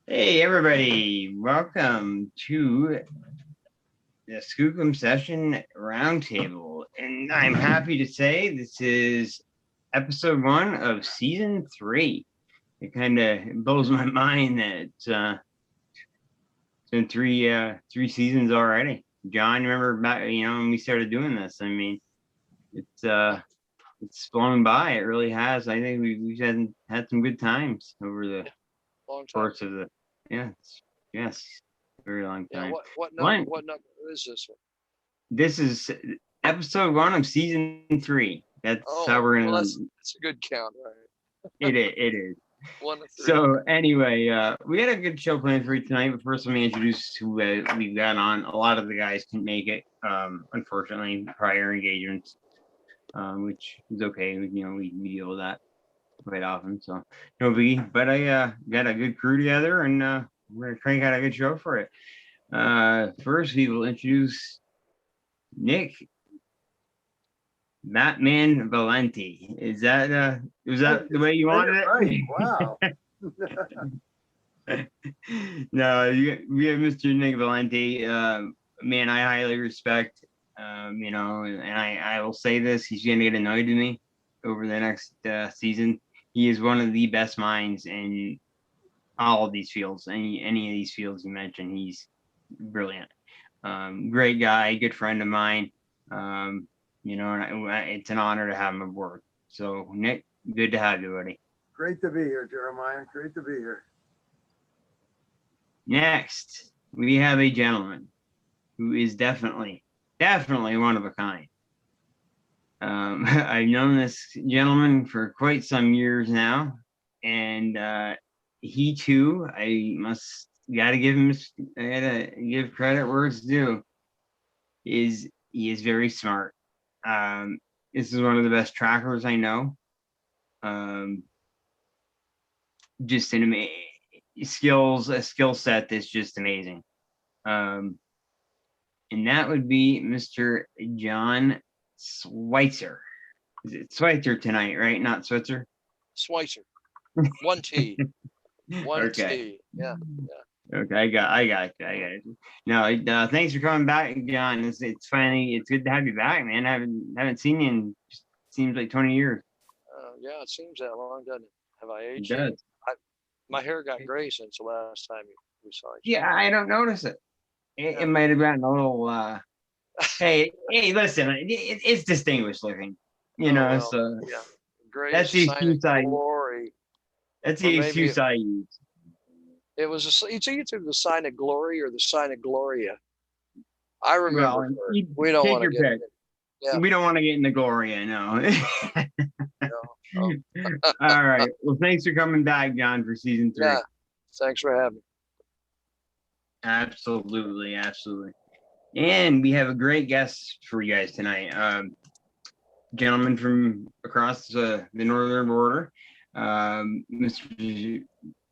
Hey everybody, welcome to the Skookum Session Roundtable. And I'm happy to say this is episode 1 of season 3. It kind of blows my mind that it's been three seasons already. John, remember back, when we started doing this? I mean, it's flown by. It really has. I think we've had some good times over the Long time. course of the yes, very long Yeah. time. What number? What number is this one? This is episode 1 of season 3. That's how we're gonna. Well, that's a good count, right? It is. 1 to 3. So anyway, we had a good show planned for you tonight. But first, let me introduce who we've got on. A lot of the guys couldn't make it, unfortunately, prior engagements, which is okay. We deal with that quite often, so no biggie. But I got a good crew together, and we're gonna crank out a good show for it. First, we will introduce Nick Batman Valenti. Is that the way you wanted it? Right. Wow. No, we have Mr. Nick Valenti. Man, I highly respect. And I will say this: he's gonna get annoyed with me over the next season. He is one of the best minds in all of these fields. Any of these fields you mentioned, he's brilliant. Great guy, good friend of mine. And it's an honor to have him aboard. So, Nick, good to have you, buddy. Great to be here, Jeremiah. Great to be here. Next, we have a gentleman who is definitely one of a kind. I've known this gentleman for quite some years now, and he too, I gotta give credit where it's due. He is very smart. This is one of the best trackers I know. Just an a skill set that's just amazing. And that would be Mr. John Schweitzer. Is it Schweitzer tonight, right? Not Switzer? Schweitzer. 1 T. 1 Okay. T. Yeah. Okay, I got it. No, thanks for coming back, John. It's good to have you back, man. I haven't seen you in seems like 20 years. Yeah, it seems that long, doesn't it? Have I It aged? does. My hair got gray since the last time we saw each Yeah, I don't notice it. It might have gotten a little. Hey, listen, it's distinguished looking, well, so yeah. Gray that's the excuse glory. That's the excuse I use. It was it's either the sign of glory or the sign of Gloria. I remember. Well, we don't want to get pick. Yeah. We don't want to get into Gloria, no. No. Oh. All right. Well, thanks for coming back, John, for season 3. Yeah. Thanks for having me. Absolutely. And we have a great guest for you guys tonight. Gentleman from across the northern border, Mr.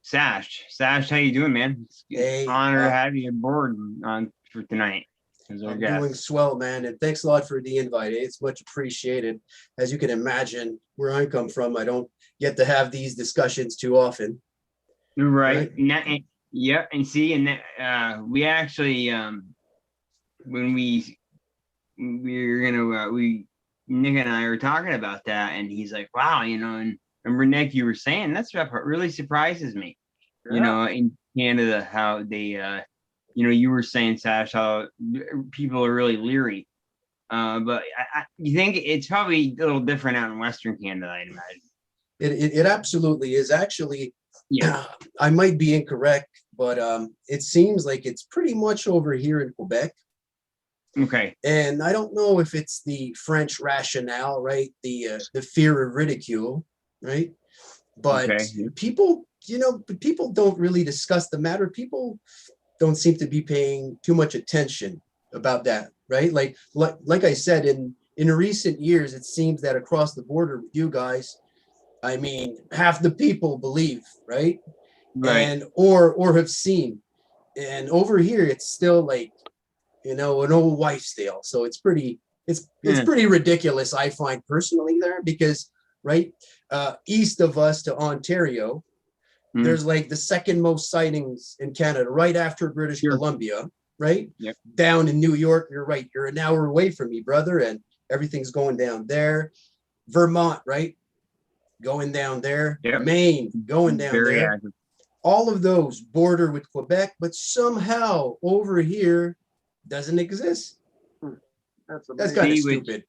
Sash. Sash, how you doing, man? It's an honor to have you aboard on for tonight. I'm doing swell, man, and thanks a lot for the invite. It's much appreciated. As you can imagine, where I come from, I don't get to have these discussions too often. Right. Yeah, and see, and we actually, when we were gonna, Nick and I were talking about that, and he's like, "Wow, and remember, Nick, you were saying that stuff really surprises me, in Canada, how they." You were saying, Sash, how people are really leery. But you think it's probably a little different out in Western Canada, I'd imagine. It absolutely is. Actually, yeah, I might be incorrect, but it seems like it's pretty much over here in Quebec. Okay. And I don't know if it's the French rationale, right? The fear of ridicule, right? But people don't really discuss the matter. People don't seem to be paying too much attention about that, right? Like I said, in recent years, it seems that across the border with you guys, I mean, half the people believe, right? And or have seen. And over here, it's still like, an old wives' tale. So it's pretty ridiculous, I find personally there, because east of us to Ontario, There's like the second most sightings in Canada, right after British Columbia, right? Yep. Down in New York, you're right. You're an hour away from me, brother, and everything's going down there. Vermont, right? Going down there. Yep. Maine, going down Very there. active. All of those border with Quebec, but somehow over here doesn't exist. That's That's amazing. kind of stupid.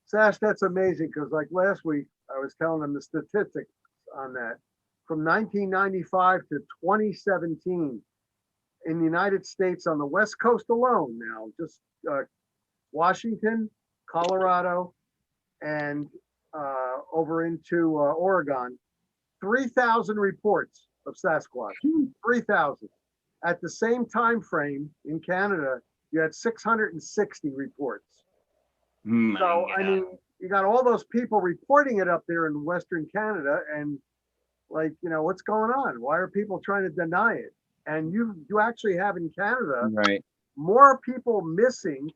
Sash, that's amazing because like last week, I was telling them the statistics on that. From 1995 to 2017, in the United States on the West Coast alone now, just Washington, Colorado, and over into Oregon, 3,000 reports of Sasquatch, 3,000. At the same time frame in Canada, you had 660 reports. So, I mean, you got all those people reporting it up there in Western Canada, and like, you know, what's going on? Why are people trying to deny it? And you actually have in Canada more people missing,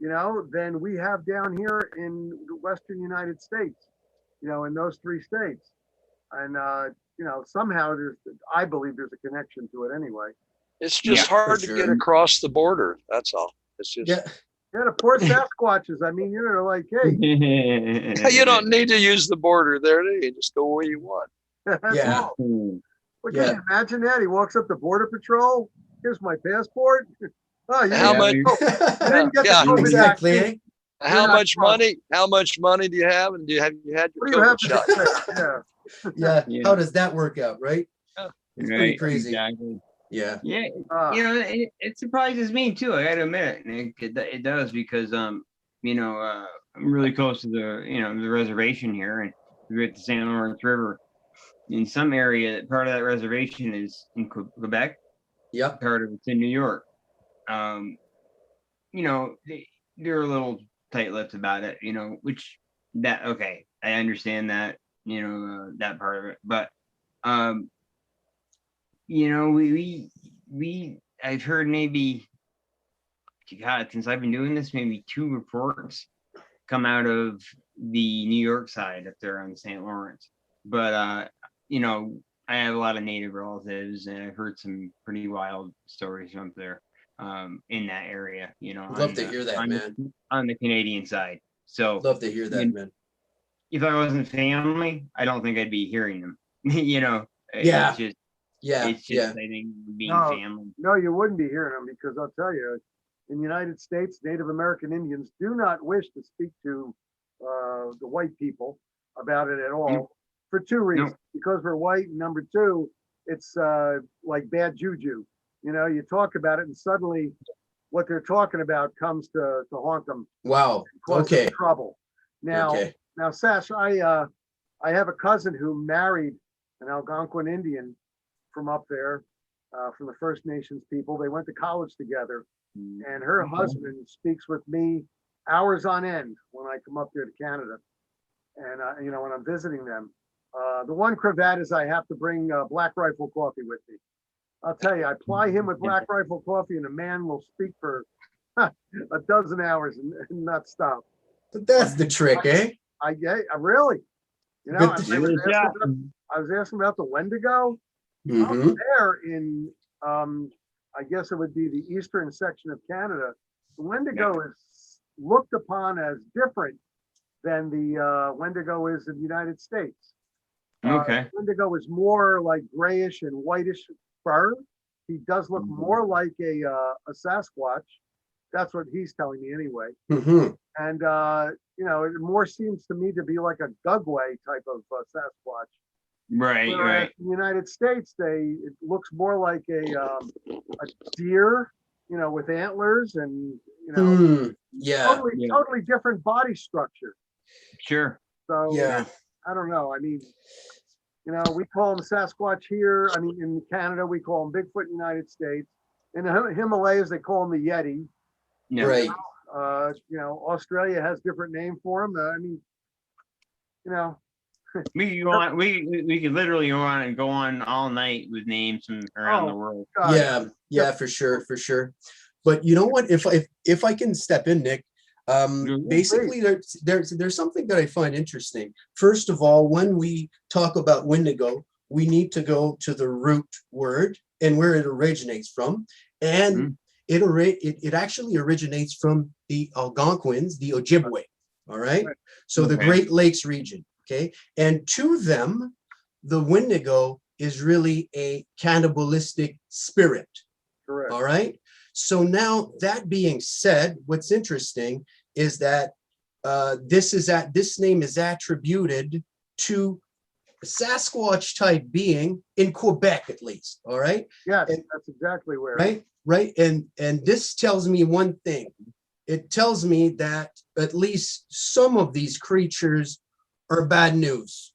you know, than we have down here in the Western United States, you know, in those 3 states. And, you know, somehow I believe there's a connection to it anyway. It's just hard to get across the border. That's all. It's just. Yeah, the poor Sasquatches. I mean, you're like, hey. You don't need to use the border there. You just go where you want. Well, can you imagine that? He walks up to Border Patrol. Here's my passport. Oh, you how much? didn't get the COVID vaccine. How much money? How much money do you have? And you had your COVID shot? How does that work out, right? It's pretty crazy. Exactly. Yeah. You know, it surprises me too. I got to admit it does because you know, I'm really close to the reservation here, and we're at the St. Lawrence River. In some area, part of that reservation is in Quebec. Yep. Part of it's in New York. You know, they're a little tight-lipped about it. You know, I understand that. You know, that part of it, but you know, I've heard maybe, God, since I've been doing this, maybe 2 reports come out of the New York side up there on the St. Lawrence. But you know, I have a lot of native relatives, and I've heard some pretty wild stories up there in that area. You know, I'd love to hear that, man. On the Canadian side. So love to hear that, man. If I wasn't family, I don't think I'd be hearing them. You know, it's just I think being family. No, you wouldn't be hearing them because I'll tell you, in the United States, Native American Indians do not wish to speak to the white people about it at all for 2 reasons. Because we're white, and number 2, it's like bad juju. You know, you talk about it, and suddenly what they're talking about comes to haunt them. Wow. Cause them trouble. Now, Sash, I have a cousin who married an Algonquin Indian from up there, from the First Nations people. They went to college together, and her husband speaks with me hours on end when I come up there to Canada, and you know, when I'm visiting them. The one cravat is I have to bring Black Rifle coffee with me. I'll tell you, I ply him with Black Rifle coffee, and the man will speak for a dozen hours and not stop. But that's the trick, eh? I really, you know, I was asking about the Wendigo. Up there in, I guess it would be the eastern section of Canada, the Wendigo is looked upon as different than the Wendigo is in the United States. Wendigo is more like grayish and whitish fur. He does look more like a Sasquatch. That's what he's telling me anyway. And you know, it more seems to me to be like a Gugway type of Sasquatch. Right. In the United States, it looks more like a deer, you know, with antlers and, you know, totally different body structure. Sure. So I don't know. I mean, you know, we call them Sasquatch here. I mean, in Canada, we call them Bigfoot in the United States. In the Himalayas, they call them the Yeti. Yeah. Right. You know, Australia has different name for them. I mean, you know. We could literally go on all night with names from around the world. God. Yeah, for sure. But you know what? If I can step in, Nick, basically there's something that I find interesting. First of all, when we talk about Wendigo, we need to go to the root word and where it originates from. And it actually originates from the Algonquins, the Ojibwe. All right. So the Great Lakes region. Okay. And to them, the Wendigo is really a cannibalistic spirit. Correct. All right. So now that being said, what's interesting is that this name is attributed to a Sasquatch type being in Quebec, at least. All right. Yes, and that's exactly where. Right. And this tells me one thing. It tells me that at least some of these creatures are bad news,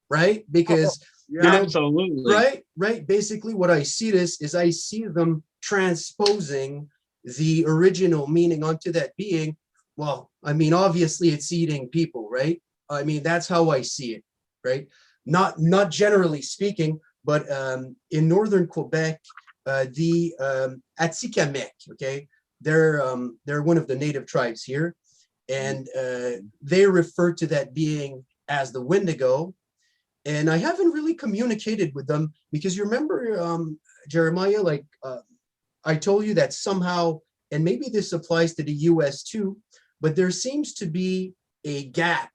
right? Because absolutely right. Basically, what I see I see them transposing the original meaning onto that being. Well, I mean, obviously, it's eating people, right? I mean, that's how I see it, right? Not generally speaking, but in northern Quebec, the Atikamekw, okay, they're one of the native tribes here, and they refer to that being as the Wendigo. And I haven't really communicated with them because you remember, Jeremiah, like I told you that somehow, and maybe this applies to the US too, but there seems to be a gap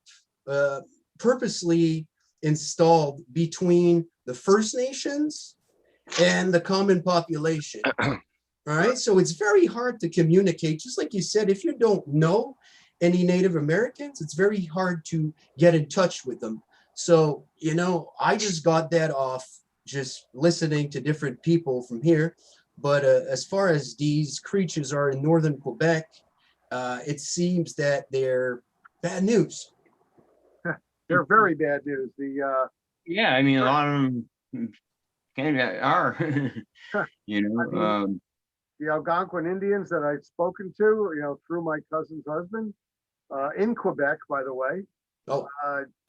purposely installed between the First Nations and the common population. All right. So it's very hard to communicate. Just like you said, if you don't know any Native Americans, it's very hard to get in touch with them. So, I just got that off just listening to different people from here. But as far as these creatures are in northern Quebec, it seems that they're bad news. They're very bad news. I mean, a lot of them kind of are, the Algonquin Indians that I've spoken to, through my cousin's husband, in Quebec, by the way.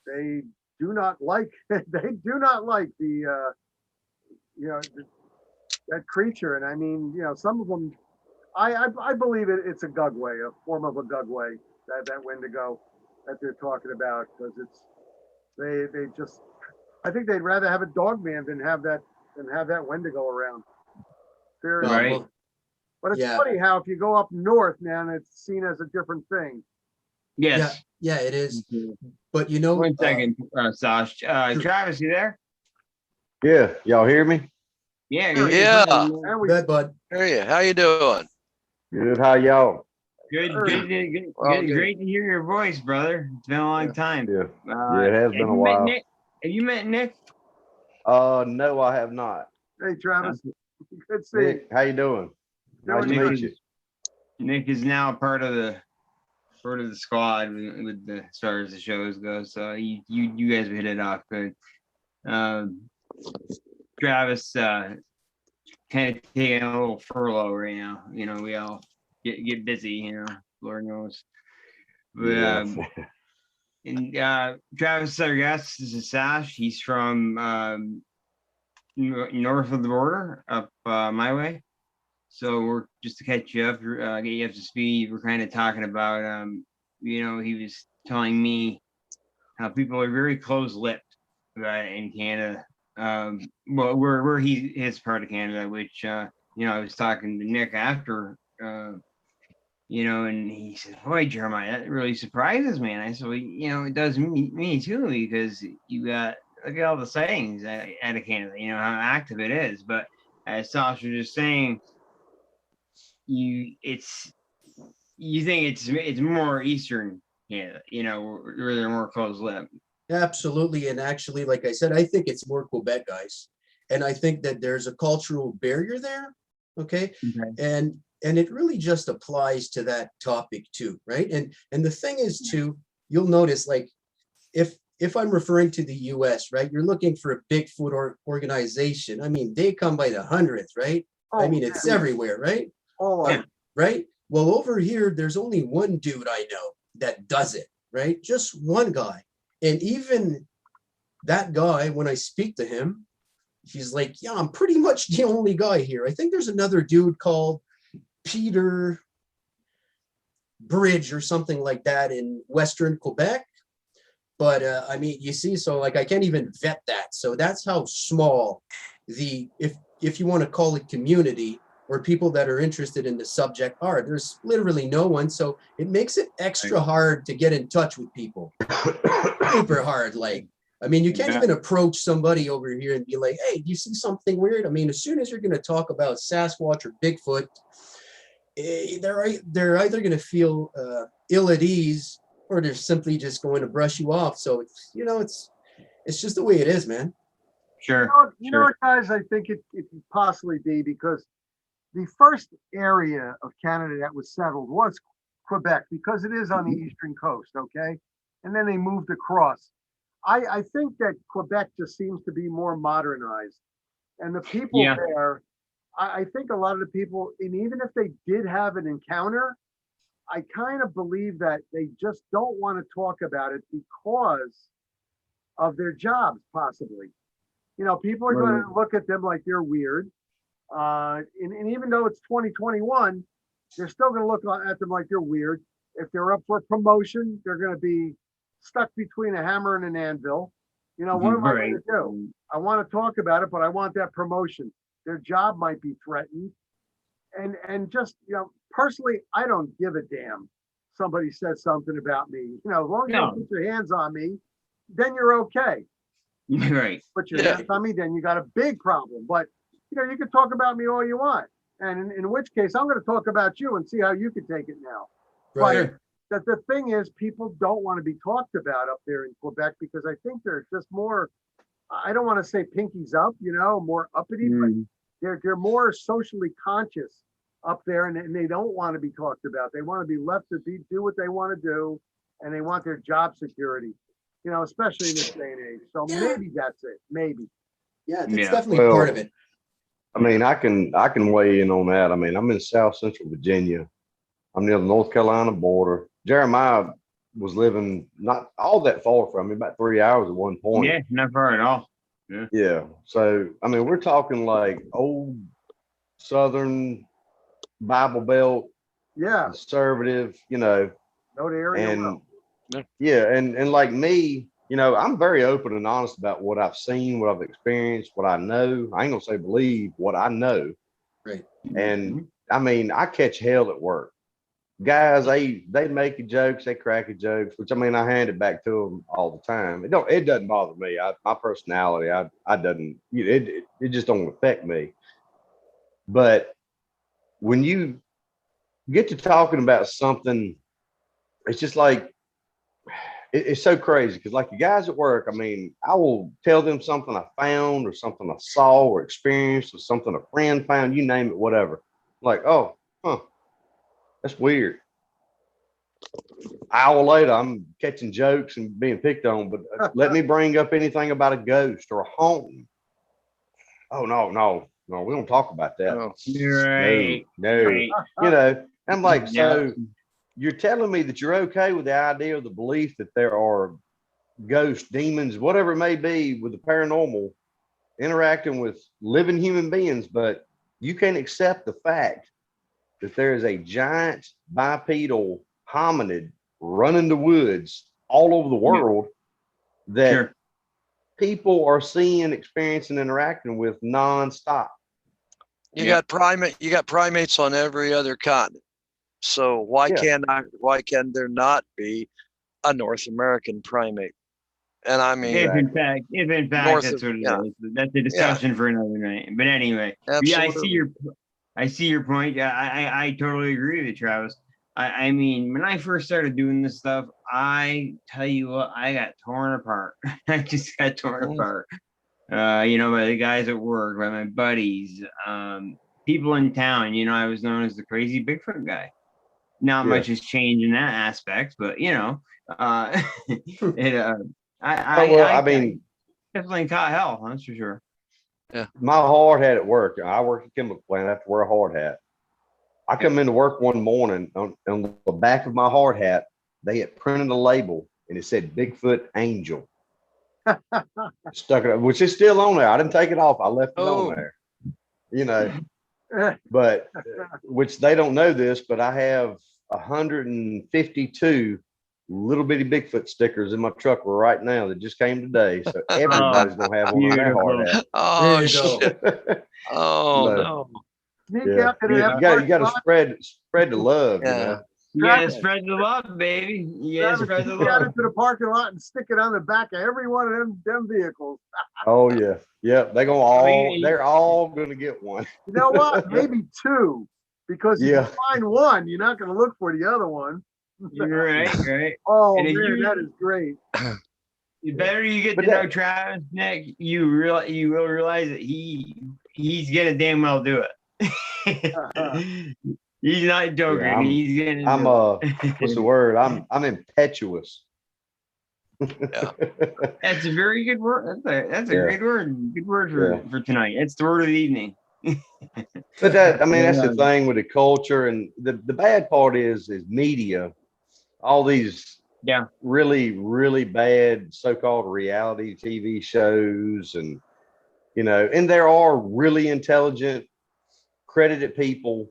They do not like the that creature. And I mean, some of them, I believe it's a gugway, a form of a gugway, that Wendigo that they're talking about, because they just, I think they'd rather have a dog man than have that Wendigo around. Seriously. Right. But it's funny how if you go up north, man, it's seen as a different thing. Yes. Yeah, it is. But 1 second, Sash. Travis, you there? Yeah, y'all hear me? Yeah. Good, bud. Hear you. How you doing? Good. How y'all? Good. Great to hear your voice, brother. It's been a long time. Yeah, it has been a while. Have you met Nick? No, I have not. Hey, Travis. Good to see Nick, how you doing? Nice to meet you. Nick is now part of the squad with the as far as the shows go. So you guys have hit it off good. Travis kind of taking a little furlough right now. We all get busy, Lord knows. But and Travis, our guest, this is Sash. He's from north of the border, up my way. So we're just to catch you up, get you up to speed. We're kind of talking about, he was telling me how people are very close-lipped in Canada. Well, where his part of Canada, which I was talking to Nick after, and he said, "Boy, Jeremiah, that really surprises me." And I said, "Well, it does me too, because you got look at all the sightings out of Canada. How active it is." But as Sasha was just saying, you think it's more Eastern Canada, where they're more close-lipped. Absolutely. And actually, like I said, I think it's more Quebec guys. And I think that there's a cultural barrier there. Okay. And it really just applies to that topic too, right? And the thing is too, you'll notice, like, if I'm referring to the US, right, you're looking for a Bigfoot organization. I mean, they come by the hundredth, right? It's everywhere, right? Right. Well, over here, there's only one dude I know that does it, right? Just one guy. And even that guy, when I speak to him, he's like, yeah, I'm pretty much the only guy here. I think there's another dude called Peter Bridge or something like that in Western Quebec. But I mean, you see, so like I can't even vet that. So that's how small the, if you want to call it community or people that are interested in the subject are. There's literally no one. So it makes it extra hard to get in touch with people. Super hard. Like, I mean, you can't even approach somebody over here and be like, hey, do you see something weird? I mean, as soon as you're going to talk about Sasquatch or Bigfoot, they're either going to feel ill at ease, or they're simply just going to brush you off. So it's, you know, it's just the way it is, man. Sure. You know what, guys, I think it could possibly be because the first area of Canada that was settled was Quebec, because it is on the eastern coast, okay? And then they moved across. I think that Quebec just seems to be more modernized. And the people there, I think a lot of the people, and even if they did have an encounter, I kind of believe that they just don't want to talk about it because of their jobs, possibly. You know, people are going to look at them like they're weird. And even though it's 2021, they're still going to look at them like they're weird. If they're up for promotion, they're going to be stuck between a hammer and an anvil. You know, what am I going to do? I want to talk about it, but I want that promotion. Their job might be threatened. And just, you know, personally, I don't give a damn. Somebody says something about me. You know, as long as you don't put your hands on me, then you're okay. Right. Put your hands on me, then you got a big problem. But, you know, you can talk about me all you want. And in which case, I'm going to talk about you and see how you can take it now. Right. But the thing is, people don't want to be talked about up there in Quebec because I think they're just more, I don't want to say pinkies up, you know, more uppity, but they're more socially conscious up there, and they don't want to be talked about. They want to be left to do what they want to do, and they want their job security, you know, especially in this day and age. So maybe that's it. Maybe. Yeah, that's definitely part of it. I mean, I can weigh in on that. I mean, I'm in South Central Virginia. I'm near the North Carolina border. Jeremiah was living not all that far from me, about 3 hours at one point. Yeah, not far at all. Yeah. So, I mean, we're talking like old Southern Bible Belt, conservative, you know. No, the area. And and like me, you know, I'm very open and honest about what I've seen, what I've experienced, what I know. I ain't gonna say believe, what I know. Right. And I mean, I catch hell at work. Guys, they make jokes, they crack jokes, which I mean, I hand it back to them all the time. It doesn't bother me. My personality, I doesn't, it just don't affect me. But when you get to talking about something, it's just like, it's so crazy because like the guys at work, I mean, I will tell them something I found or something I saw or experienced or something a friend found, you name it, whatever. Like, oh, that's weird. An hour later, I'm catching jokes and being picked on, but let me bring up anything about a ghost or a haunting. Oh, no, we don't talk about that. Oh, right. No. Right. You know, I'm like, so you're telling me that you're okay with the idea or the belief that there are ghosts, demons, whatever it may be with the paranormal interacting with living human beings, but you can't accept the fact that there is a giant bipedal hominid running the woods all over the world that people are seeing, experiencing, interacting with nonstop. You got primates on every other continent. So why can there not be a North American primate? And I mean, if in fact that's what it is. That's a discussion for another night. But anyway, absolutely. I see your point. I totally agree with you, Travis. I mean, when I first started doing this stuff, I tell you what, I got torn apart. I just got torn apart. You know, by the guys at work, by my buddies, people in town. You know, I was known as the crazy Bigfoot guy. Not much has changed in that aspect, but you know, I mean, definitely caught hell. That's for sure. Yeah, my hard hat at work. I work at a chemical plant. I have to wear a hard hat. I come into work one morning on the back of my hard hat, they had printed a label and it said Bigfoot Angel. Stuck it up, which is still on there. I didn't take it off. I left it on there. You know, but which they don't know this, but I have 152 little bitty Bigfoot stickers in my truck right now that just came today. So everybody's gonna have one on their hard hat. Oh, There you go. shit. Oh, no. Sneak Yeah, out to the you got to spread the love, you Yeah. know. You gotta Travis, spread the love, baby. You gotta Travis, spread the sneak out love. into the parking lot and stick it on the back of every one of them vehicles. Oh yeah, yeah. They're all gonna get one. You know what? Maybe two, because if Yeah. you find one, you're not going to look for the other one. You're right. Oh And if man, you- that is great. The better you get But to know that- Travis, Nick, you will realize that he's gonna damn well do it. He's not joking. Yeah, He's gonna. I'm do what's the it. word? I'm impetuous. That's a very good word. That's a Yeah. great word. Good word for tonight. It's the word of the evening. But that's the thing with the culture, and the bad part is media, all these really, really bad so-called reality TV shows, and and there are really intelligent, credited people,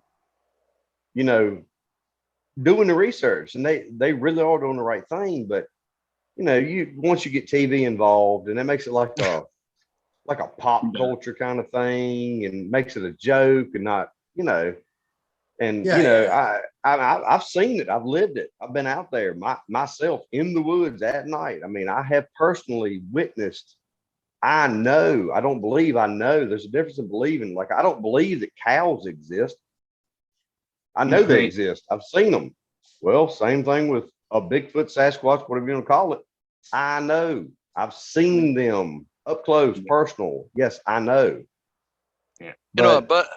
doing the research, and they really are doing the right thing. But once you get TV involved, and it makes it like a pop culture kind of thing, and makes it a joke, and not I've seen it, I've lived it, I've been out there myself in the woods at night. I mean, I have personally witnessed. I don't believe I know. There's a difference in believing. Like, I don't believe that cows exist. I know they exist. I've seen them. Well, same thing with a Bigfoot, Sasquatch, whatever you want to call it. I know. I've seen them up close, personal. Yes, I know. Yeah. But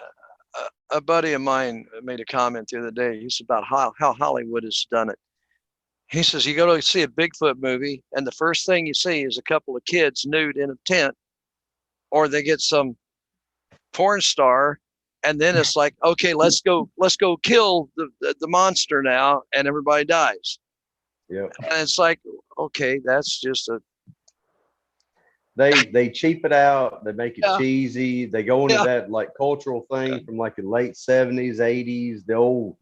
a buddy of mine made a comment the other day. He's about how Hollywood has done it. He says, you go to see a Bigfoot movie, and the first thing you see is a couple of kids nude in a tent, or they get some porn star, and then it's like, okay, let's go kill the monster now, and everybody dies. Yeah. And it's like, okay, that's just they cheap it out, they make it cheesy, they go into that like cultural thing from like the late 70s, 80s, the old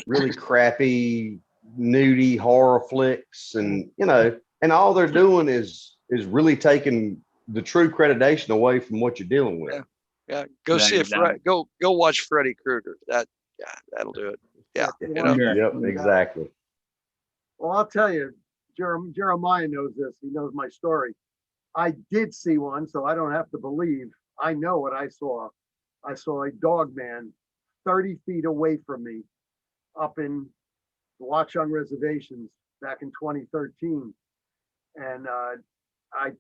really crappy nudie horror flicks, and and all they're doing is really taking the true accreditation away from what you're dealing with. Go see go watch Freddy Krueger. That'll do it. Yep, exactly. Well, I'll tell you, Jeremiah knows this. He knows my story. I did see one, so I don't have to believe. I know what I saw. I saw a dog man 30 feet away from me up in the Watchung reservations back in 2013. And I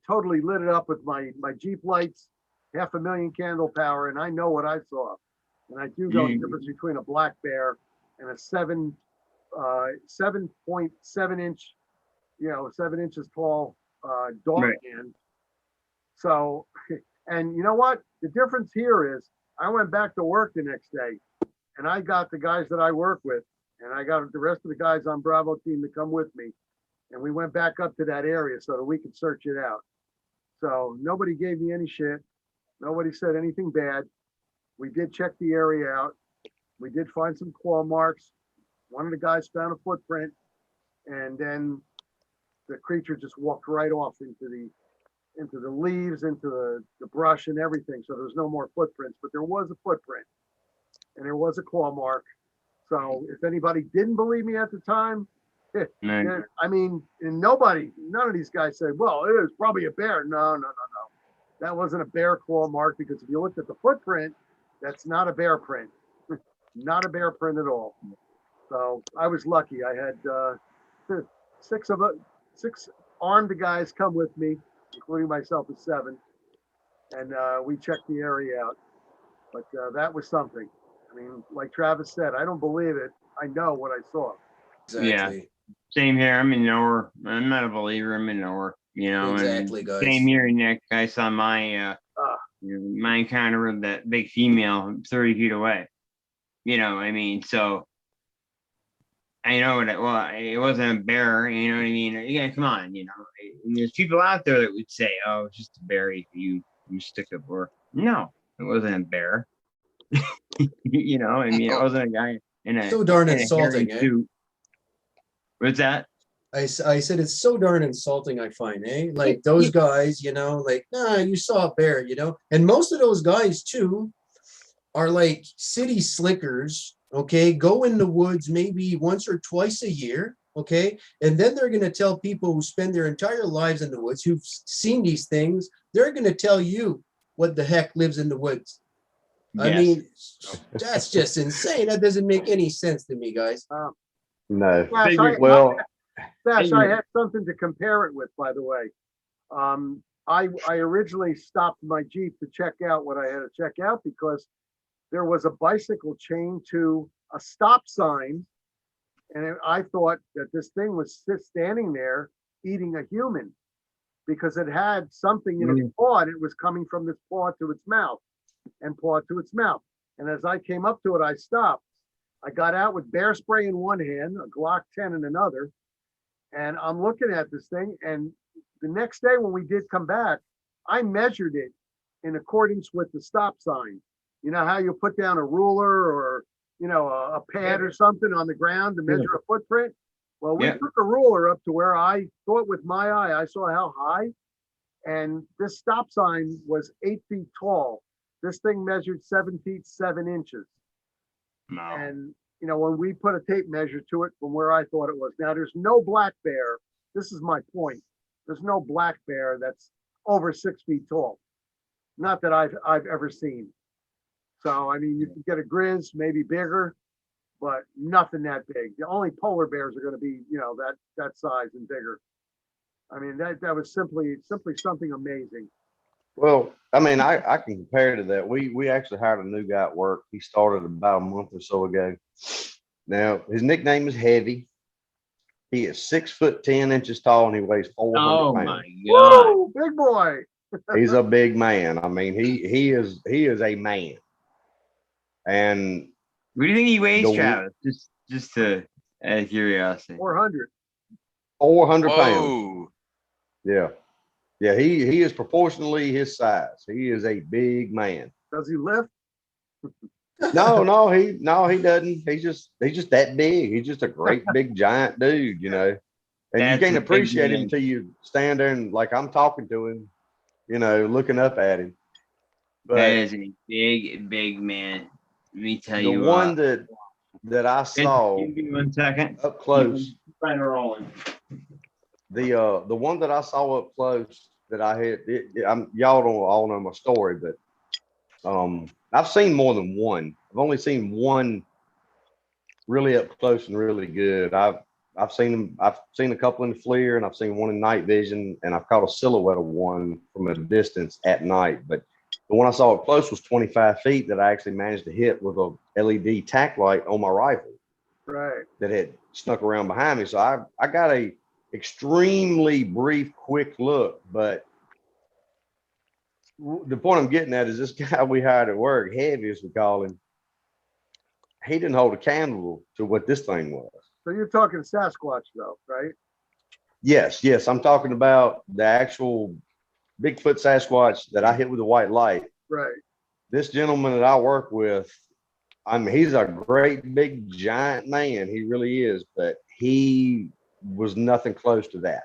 totally lit it up with my Jeep lights, 500,000 candle power, and I know what I saw. And I do know the difference between a black bear and a 7.7 inch, 7 inches tall dog man. So, and you know what? The difference here is I went back to work the next day, and I got the guys that I work with, and I got the rest of the guys on Bravo team to come with me. And we went back up to that area so that we could search it out. So nobody gave me any shit. Nobody said anything bad. We did check the area out. We did find some claw marks. One of the guys found a footprint, and then the creature just walked right off into the leaves, into the brush and everything. So there was no more footprints, but there was a footprint, and there was a claw mark. So if anybody didn't believe me at the time, I mean, and none of these guys said, well, it was probably a bear. No. That wasn't a bear claw mark, because if you looked at the footprint, that's not a bear print. Not a bear print at all. So I was lucky. I had 6 armed guys come with me, including myself at 7. And we checked the area out. But that was something. I mean, like Travis said, I don't believe it. I know what I saw. Exactly. Yeah. Same here. I'm in nowhere. I'm not a believer. I'm in nowhere. Exactly, guys. Same here, Nick. I saw my my encounter with that big female 30 feet away. I mean, so I know it wasn't a bear. You know what I mean? Yeah, come on. And there's people out there that would say, "Oh, it's just a bear if you stick a boar." No, it wasn't a bear. I mean, it wasn't a guy in a So darn in a insulting, hairy suit. What's that? I said it's so darn insulting. I find, like those guys, like, nah, you saw a bear, and most of those guys too are like city slickers. Okay, go in the woods maybe once or twice a year. Okay, and then they're going to tell people who spend their entire lives in the woods, who've seen these things, they're going to tell you what the heck lives in the woods. I mean, that's just insane. That doesn't make any sense to me, guys. No. Sash, Well, Sash, I had something to compare it with, by the way. I originally stopped my Jeep to check out what I had to check out because there was a bicycle chained to a stop sign. And I thought that this thing was standing there eating a human because it had something in its paw and it was coming from its paw to its mouth and paw to its mouth. And as I came up to it, I stopped. I got out with bear spray in one hand, a Glock 10 in another. And I'm looking at this thing. And the next day when we did come back, I measured it in accordance with the stop sign. You know how you put down a ruler or a pad or something on the ground to measure a footprint? Well, we took a ruler up to where I thought with my eye, I saw how high. And this stop sign was 8 feet tall. This thing measured 7 feet, 7 inches. Wow. And, when we put a tape measure to it from where I thought it was. Now, there's no black bear. This is my point. There's no black bear that's over 6 feet tall. Not that I've ever seen. So, I mean, you can get a grizz, maybe bigger, but nothing that big. The only polar bears are going to be, that size and bigger. I mean, that was simply something amazing. Well, I mean, I can compare to that. We actually hired a new guy at work. He started about a month or so ago. Now, his nickname is Heavy. He is 6'10" tall and he weighs 400 Oh pounds. my God. Woo, big boy. He's a big man. I mean, he is a man. And What do you think he weighs, Travis? Just to out of curiosity. 400. 400 pounds. Whoa. Yeah. Yeah, he is proportionally his size. He is a big man. Does he lift? No, he doesn't. He's just that big. He's just a great big giant dude, And That's you can't a big appreciate him man. until you stand there and like I'm talking to him, looking up at him. But That is a big man. Let me tell the you one that I saw Give me 1 second. up close, Trying to roll in. the one that I saw up close that I had, y'all don't all know my story, but I've seen more than one. I've only seen one really up close and really good. I've seen them. I've seen a couple in the FLIR and I've seen one in night vision, and I've caught a silhouette of one from a distance at night. But the one I saw up close was 25 feet that I actually managed to hit with a LED tack light on my rifle. Right. That had snuck around behind me. So I got a extremely brief, quick look, but the point I'm getting at is this guy we hired at work, Heavy as we call him, he didn't hold a candle to what this thing was. So you're talking Sasquatch though, right? Yes, I'm talking about the actual Bigfoot Sasquatch that I hit with a white light. Right. This gentleman that I work with, I mean, he's a great big giant man. He really is, but he was nothing close to that.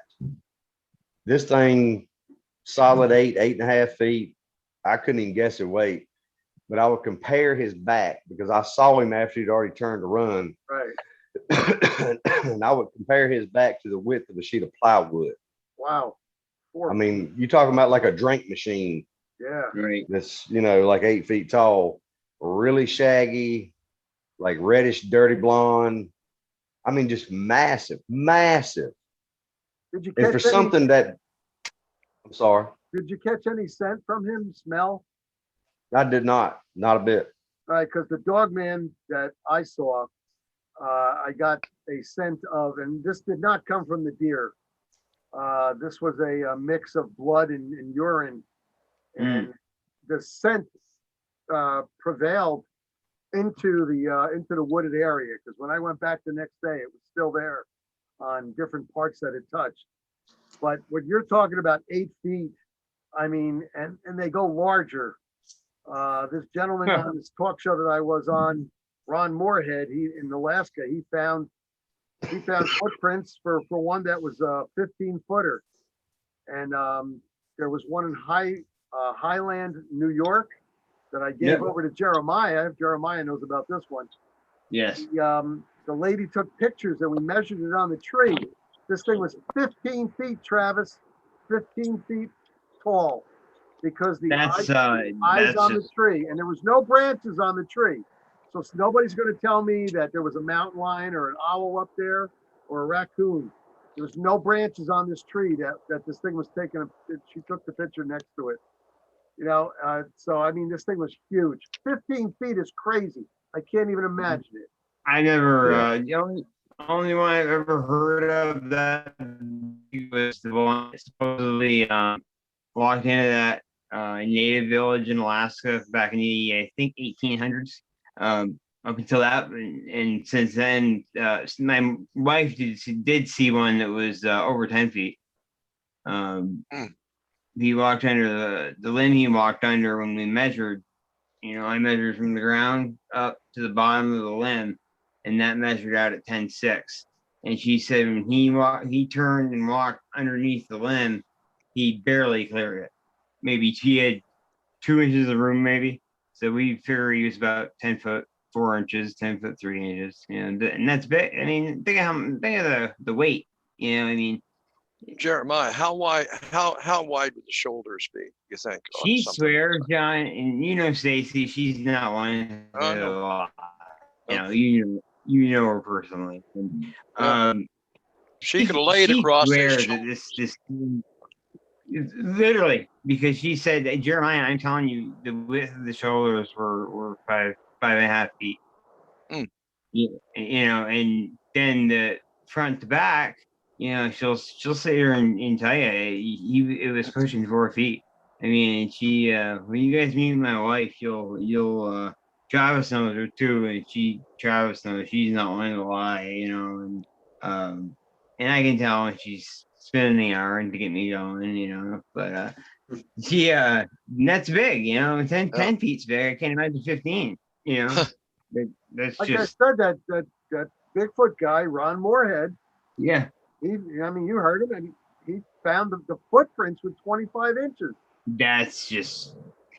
This thing, solid 8.5 feet. I couldn't even guess his weight, but I would compare his back because I saw him after he'd already turned to run. Right. And I would compare his back to the width of a sheet of plywood. Wow. I mean, you're talking about like a drink machine. Yeah. Right. That's, like 8 feet tall, really shaggy, like reddish, dirty blonde. I mean, just massive. Did you And catch for something that, I'm sorry, Did you catch any scent from him? Smell? I did not a bit. All right, because the dog man that I saw, I got a scent of, and this did not come from the deer. This was a mix of blood and urine, and the scent prevailed into the wooded area. Because when I went back the next day, it was still there on different parts that it touched. But when you're talking about 8 feet, I mean, and they go larger. This gentleman on this talk show that I was on, Ron Moorhead, he in Alaska, he found he found footprints for one that was a 15-footer. And there was one in Highland, New York that I gave over to Jeremiah. Jeremiah knows about this one. Yes. The lady took pictures and we measured it on the tree. This thing was 15 feet, Travis, 15 feet tall, because the eyes on the tree, and there was no branches on the tree. So nobody's going to tell me that there was a mountain lion or an owl up there or a raccoon. There was no branches on this tree that this thing was taking. She took the picture next to it. You know, so I mean, this thing was huge. 15 feet is crazy. I can't even imagine it. I never, the only one I've ever heard of that was the one that supposedly walked into that native village in Alaska back in the, I think, 1800s. Up until that, and since then, my wife did see one that was over 10 feet. He walked under the limb he walked under when we measured. You know, I measured from the ground up to the bottom of the limb, and that measured out at 10.6. And she said when he turned and walked underneath the limb, he barely cleared it. Maybe he had 2 inches of room, maybe. So we figure he was about 10 foot 4 inches, 10 foot 3 inches. You know, and that's big. I mean, think of the weight. You know, I mean, Jeremiah, how wide would the shoulders be, you think? She swears, John, and you know Stacy, she's not one. You know her personally. And, she could have laid across this literally, because she said, Jeremiah, I'm telling you, the width of the shoulders were 5.5 feet. You know, and then the front to back, you know, she'll sit here and tell you it was pushing 4 feet. I mean, she when you guys meet my wife, you'll Travis knows her too, and Travis knows she's not one to lie, you know, and I can tell when she's spinning the yarn to get me going, you know. But that's big, you know. 10 feet's big. I can't imagine 15, you know. That's like just, I said, that Bigfoot guy, Ron Moorhead. Yeah. I mean, you heard him, and he found the footprints with 25 inches. That's just.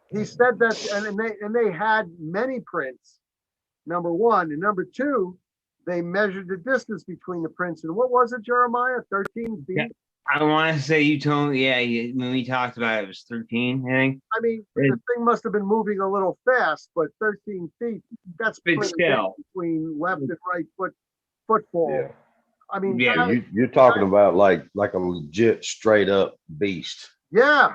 He said that, and they had many prints. Number one, and number two, they measured the distance between the prints. And what was it, Jeremiah? 13 feet. Yeah. I want to say you told me, when we talked about it was 13, I think. I mean, the thing must have been moving a little fast, but 13 feet, that's pretty still between left and right footfall. Yeah. I mean, you're talking about like a legit straight up beast. Yeah.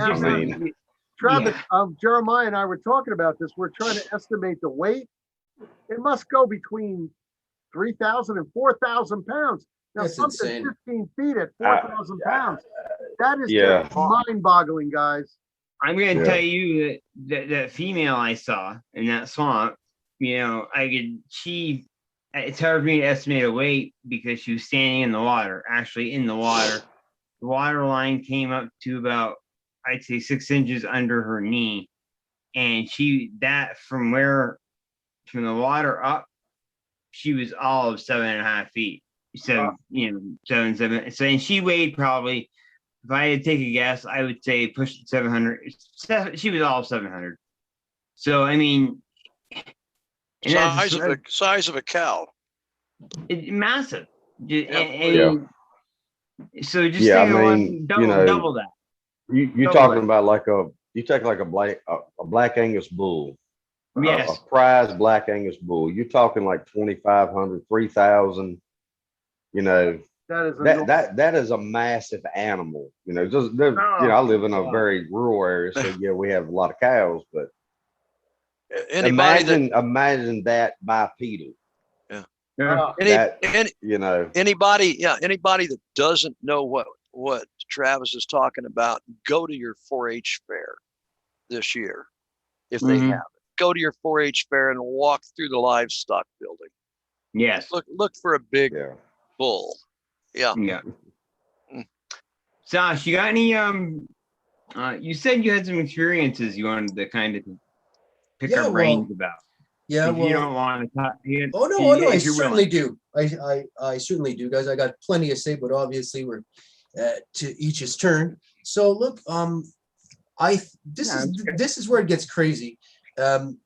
I mean, Travis, Jeremiah and I were talking about this. We're trying to estimate the weight. It must go between 3,000 and 4,000 pounds. Now, That's something insane. 15 feet at 4,000 pounds. That is just mind-boggling, guys. I'm going to tell you that female I saw in that swamp, you know, it's hard for me to estimate a weight because she was standing in the water, actually in the water. The water line came up to about, I'd say 6 inches under her knee. And from the water up, she was all of 7.5 feet. So, you know, 7. So, and she weighed probably, if I had to take a guess, I would say pushed 700. She was all 700. So, I mean, size of a cow. Massive. So just double that. You're talking about you take like a black Angus bull. Yes. A prize black Angus bull. You're talking like 2,500, 3,000. You know, that is a massive animal. You know, I live in a very rural area, so yeah, we have a lot of cows, but imagine that bipedal. Anybody that doesn't know what Travis is talking about, go to your 4-H fair this year if they have it. Go to your 4-H fair and walk through the livestock building. Yes. Look for a big bull. Yeah. Sash, you got any you said you had some experiences you wanted to kind of pick our brains about. Yeah, If you well, don't want to talk, oh no, I if you're certainly willing. do. I certainly do, guys. I got plenty to say, but obviously we're to each his turn. So look, I this Yeah, is that's good. this is where it gets crazy. Um,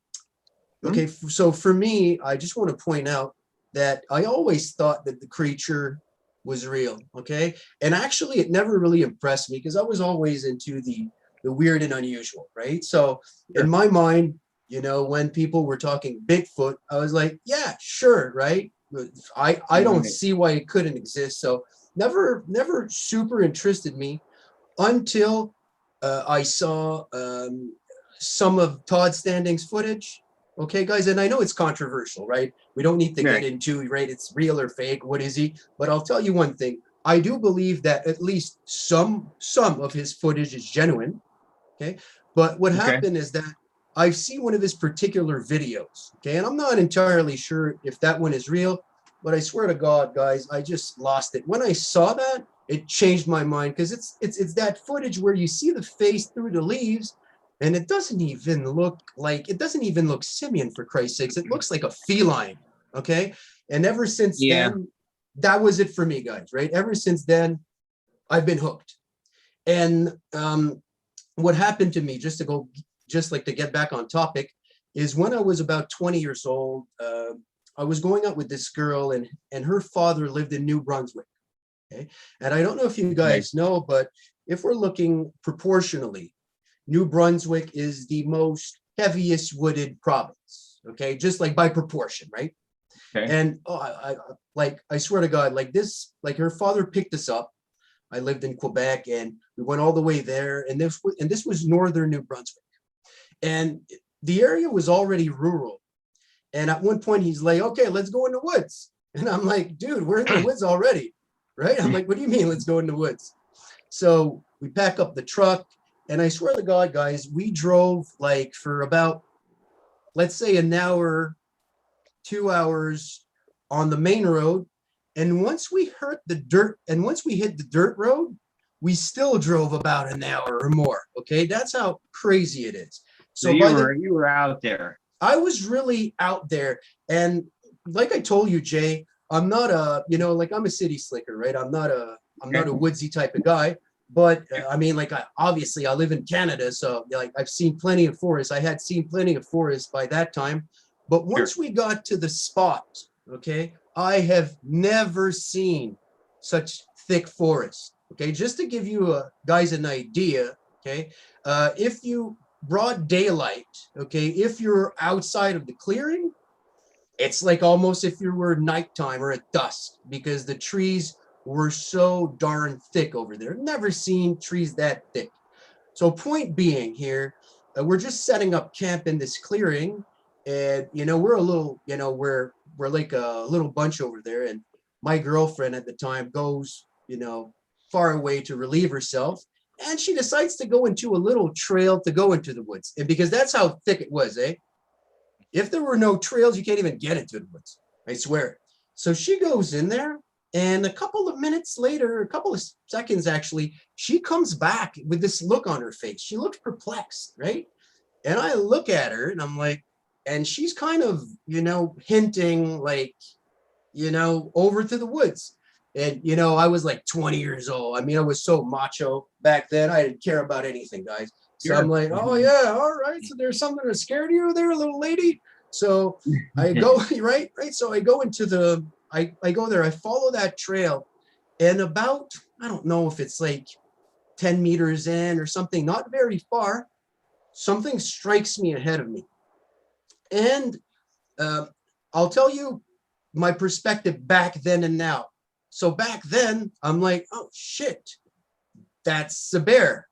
okay, so for me, I just want to point out that I always thought that the creature was real. Okay, and actually, it never really impressed me because I was always into the weird and unusual, right? So in Sure. my mind, when people were talking Bigfoot, I was like, yeah, sure, right? I don't Right. see why it couldn't exist. So never super interested me until I saw some of Todd Standing's footage. Okay, guys, and I know it's controversial, right? We don't need to get Right. into, right, it's real or fake. What is he? But I'll tell you one thing. I do believe that at least some of his footage is genuine. Okay, but what Okay. happened is that I've seen one of his particular videos. Okay, and I'm not entirely sure if that one is real, but I swear to God, guys, I just lost it. When I saw that, it changed my mind because it's that footage where you see the face through the leaves, and it doesn't even look simian, for Christ's sakes. It looks like a feline. Okay, and ever since Yeah. then, that was it for me, guys. Right? Ever since then, I've been hooked. And what happened to me, just like to get back on topic, is when I was about 20 years old, I was going out with this girl, and her father lived in New Brunswick. Okay, and I don't know if you Right. guys know, but if we're looking proportionally, New Brunswick is the most heaviest wooded province. Okay, just like by proportion, right? Okay. And I swear to God, like her father picked us up. I lived in Quebec, and we went all the way there. And this was northern New Brunswick, and the area was already rural. And at one point, he's like, "Okay, let's go in the woods." And I'm like, "Dude, we're in the woods already, right?" I'm like, "What do you mean, let's go in the woods?" So we pack up the truck, and I swear to God, guys, we drove like for about, let's say, an hour, 2 hours on the main road. And once we hit the dirt road, we still drove about an hour or more. Okay, that's how crazy it is. So So you were out there. I was really out there, and like I told you, Jay, I'm not like I'm a city slicker, right? I'm not a woodsy type of guy. But I mean, like, obviously I live in Canada, so like I've seen plenty of forests. I had seen plenty of forests by that time. But once we got to the spot, okay, I have never seen such thick forest. Okay, just to give you guys an idea, okay, if you broad daylight, okay, if you're outside of the clearing, it's like almost if you were nighttime or at dusk because the trees were so darn thick over there. Never seen trees that thick. So point being here, we're just setting up camp in this clearing, and we're a little, we're like a little bunch over there, and my girlfriend at the time goes, far away to relieve herself, and she decides to go into a little trail to go into the woods, and because that's how thick it was, eh? If there were no trails, you can't even get into the woods. I swear. So she goes in there, and a couple of minutes later, a couple of seconds actually, she comes back with this look on her face. She looks perplexed, right? And I look at her and I'm like, and she's kind of, hinting like, over to the woods. And, I was like 20 years old. I mean, I was so macho back then. I didn't care about anything, guys. So I'm Sure. like, oh yeah, all right. So there's something that scared you there, little lady. So I go, right. So I go I go there, I follow that trail, and about, I don't know if it's like 10 meters in or something, not very far, something strikes me ahead of me. And uh, I'll tell you my perspective back then and now. So back then, I'm like, oh shit, that's a bear.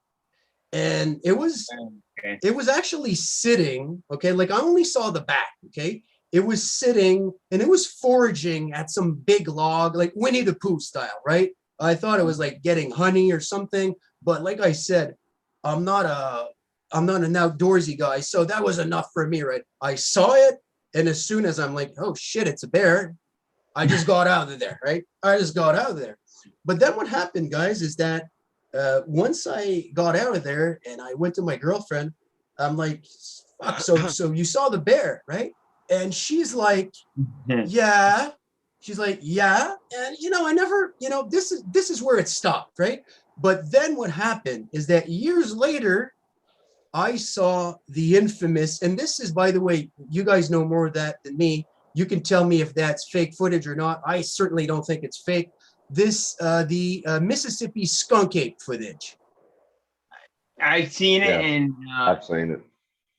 And Okay. it was actually sitting, okay, like I only saw the back, okay? It was sitting and it was foraging at some big log, like Winnie the Pooh style, right? I thought it was like getting honey or something, but like I said, I'm not a I'm not an outdoorsy guy, so that was enough for me, right? I saw it, and as soon as I'm like, oh shit, it's a bear, I just got out of there, right? I just got out of there. But then what happened, guys, is that once I got out of there and I went to my girlfriend, I'm like, fuck, so you saw the bear, right? And she's like, yeah. She's like, yeah. And, I never, this is where it stopped, right? But then what happened is that years later, I saw the infamous, and this is, by the way, you guys know more of that than me. You can tell me if that's fake footage or not. I certainly don't think it's fake. The Mississippi skunk ape footage. I've seen it, Yeah, and I've seen it.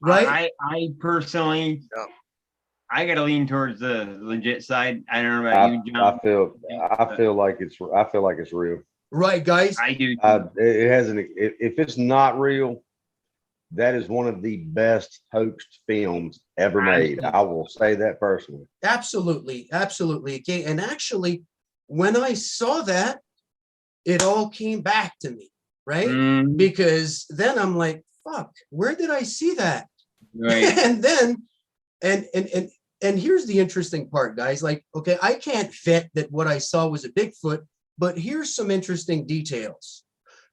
Right? I personally, Yeah. I gotta lean towards the legit side. I don't know about you, John. I feel like it's real. Right, guys. I do. It hasn't. If it's not real, that is one of the best hoaxed films ever made. I will say that personally. Absolutely, absolutely. Okay, and actually, when I saw that, it all came back to me, right? Because then I'm like, fuck, where did I see that? Right. And then, and here's the interesting part, guys. Like, okay, I can't vet that what I saw was a Bigfoot, but here's some interesting details.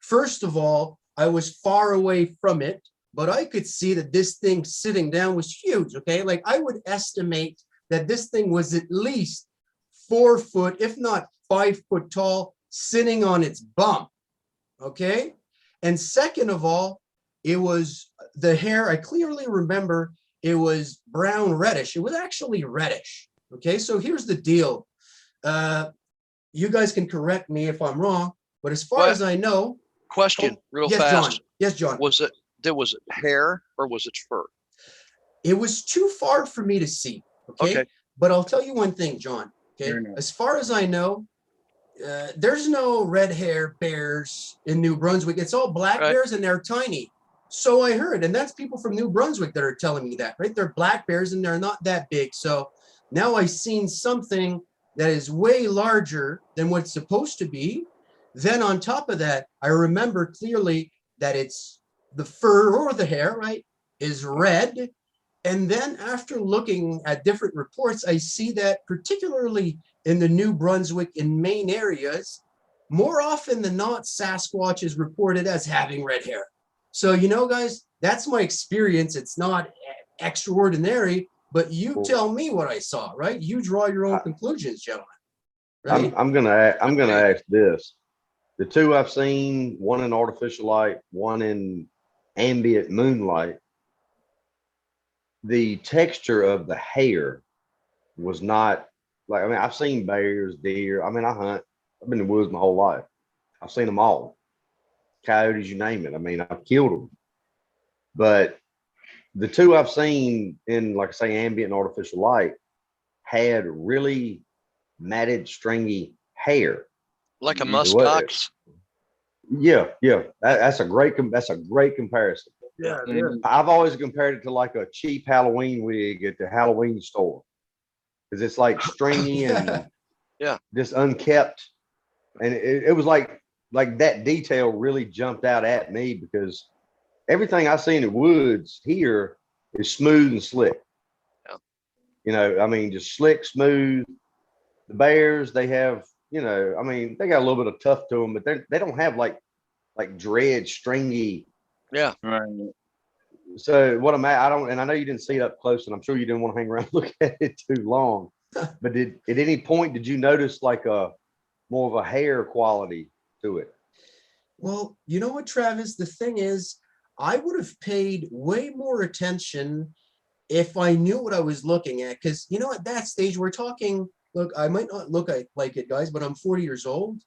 First of all, I was far away from it, but I could see that this thing sitting down was huge. Okay, like I would estimate that this thing was at least 4 foot, if not 5 foot tall, sitting on its bum. Okay. And second of all, it was the hair. I clearly remember it was brown reddish. It was actually reddish. Okay. So here's the deal. You guys can correct me if I'm wrong, but as far as I know. Question, real yes, fast. John. Yes, John. Was it hair or was it fur? It was too far for me to see. Okay. But I'll tell you one thing, John. Okay. As far as I know, there's no red hair bears in New Brunswick. It's all black bears and they're tiny. So I heard, and that's people from New Brunswick that are telling me that, right? They're black bears and they're not that big. So now I've seen something that is way larger than what's supposed to be. Then on top of that, I remember clearly that it's the fur or the hair, right, is red. And then after looking at different reports, I see that particularly in the New Brunswick and Maine areas, more often than not, Sasquatch is reported as having red hair. So, guys, that's my experience. It's not extraordinary, but you tell me what I saw, right? You draw your own conclusions, gentlemen. Right? I'm gonna ask this. The two I've seen, one in artificial light, one in ambient moonlight, the texture of the hair was not like, I've seen bears, deer. I hunt. I've been in the woods my whole life. I've seen them all. Coyotes, you name it. I've killed them. But the two I've seen in, like I say, ambient and artificial light had really matted, stringy hair. Like a muskox? Yeah. That's a great comparison. Yeah, I've always compared it to like a cheap Halloween wig at the Halloween store, because it's like stringy and just unkept, and it was like that detail really jumped out at me, because everything I see in the woods here is smooth and slick. Just slick, smooth. The bears, they have, they got a little bit of tough to them, but they don't have like dread, stringy. Yeah. Right. So what I know you didn't see it up close, and I'm sure you didn't want to hang around and look at it too long. But at any point did you notice like a more of a hair quality to it? Well, you know what, Travis? The thing is, I would have paid way more attention if I knew what I was looking at. Because, at that stage, we're talking, look, I might not look like it, guys, but I'm 40 years old.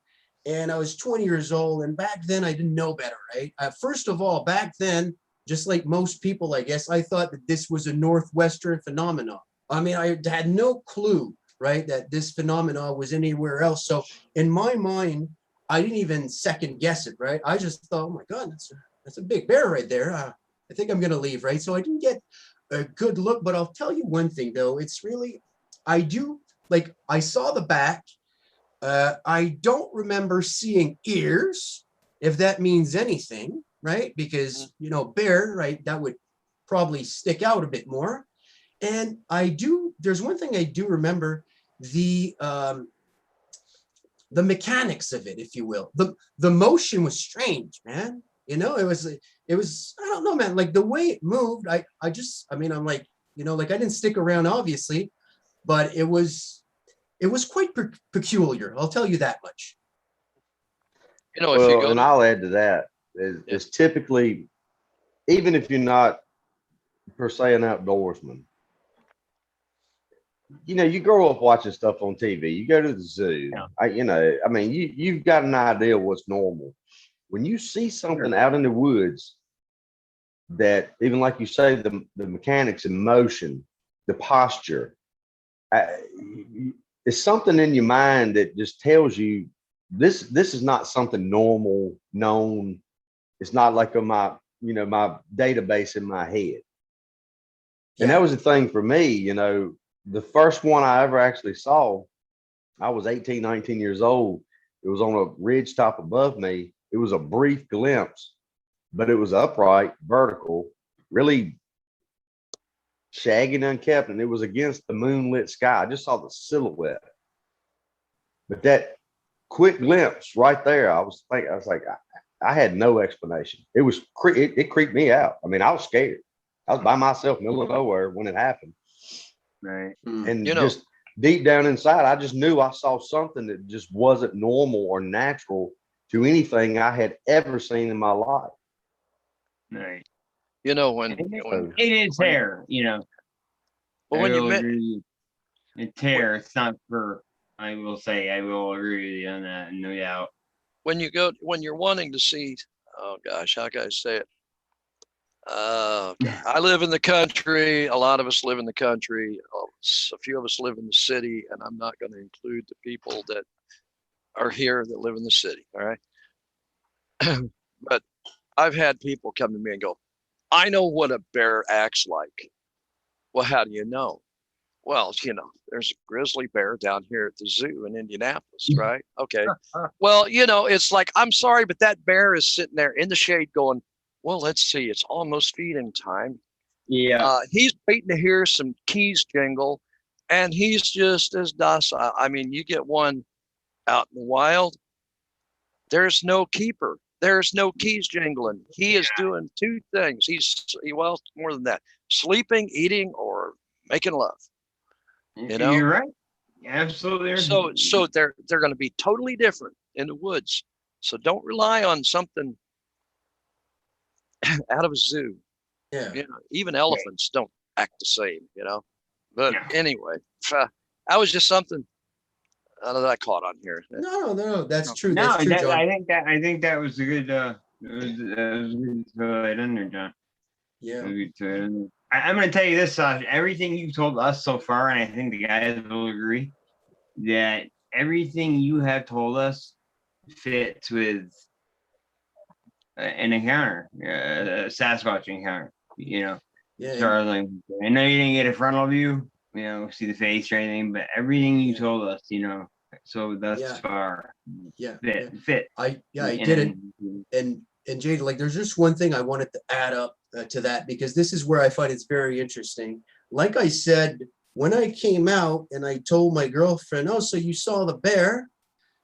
And I was 20 years old. And back then, I didn't know better, right? First of all, back then, just like most people, I guess, I thought that this was a Northwestern phenomenon. I had no clue, right, that this phenomenon was anywhere else. So in my mind, I didn't even second guess it, right? I just thought, oh my God, that's a big bear right there. I think I'm going to leave, right? So I didn't get a good look, but I'll tell you one thing though. It's really, I saw the back. I don't remember seeing ears, if that means anything, right? Because, bear, right, that would probably stick out a bit more. And there's one thing I do remember, the mechanics of it, if you will. The motion was strange, man. It was, I don't know, man, like the way it moved, I'm like, You know, like I didn't stick around, obviously, but it was quite peculiar. I'll tell you that much. You know, if you Well, go and to, I'll add to that is typically, even if you're not per se an outdoorsman, you know, you grow up watching stuff on TV. You go to the zoo. Yeah. You know, I mean, you've got an idea of what's normal. When you see something out in the woods that, even like you say, the mechanics in motion, the posture, it's something in your mind that just tells you this is not something normal, known. It's not like on my, you know, my database in my head. And that was the thing for me, you know, the first one I ever actually saw, I was 18, 19 years old. It was on a ridge top above me. It was a brief glimpse, but it was upright, vertical, really shaggy and unkept, and it was against the moonlit sky. I just saw the silhouette. But that quick glimpse right there, I was like, I had no explanation. It was it creeped me out. I mean, I was scared. I was by myself, middle of nowhere when it happened. Right. And you know, just deep down inside, I just knew I saw something that just wasn't normal or natural to anything I had ever seen in my life. Right. you know, when It is hair, you know. well, I when you will met, agree. It's hair. It's not fur. I will say I will agree with you on that, no doubt. when you're wanting to see, oh gosh, how can I say it? I live in the country. A lot of us live in the country. A few of us live in the city, and I'm not going to include the people that are here that live in the city. All right. But I've had people come to me and go, I know what a bear acts like. Well, how do you know? Well, you know, there's a grizzly bear down here at the zoo in Indianapolis, right? Okay. Well, you know, it's like, I'm sorry, but that bear is sitting there in the shade going, well, let's see, it's almost feeding time. Yeah. He's waiting to hear some keys jingle, and he's just as docile. I mean, you get one out in the wild, there's no keeper. There's no keys jingling. He is doing two things. Well, more than that, sleeping, eating, or making love. You know, You're right. Absolutely. so they're going to be totally different in the woods. So don't rely on something out of a zoo. Yeah. You know, even elephants don't act the same. You know, but Yeah. anyway, that was just something that I caught on here. No. That's true. No, That's true, John. I think that was a good it was a good thread in there, John. Yeah. I'm going to tell you this, Sash. Everything you've told us so far, and I think the guys will agree, that everything you have told us fits with an encounter, a Sasquatch encounter. You know, Yeah. Charlie. I know you didn't get a frontal view, you know, see the face or anything, but everything you told us, you know, so thus far, fit. I get it. And Jade, like, there's just one thing I wanted to add up to that, because this is where I find it's very interesting. Like I said, when I came out and I told my girlfriend, oh, so you saw the bear,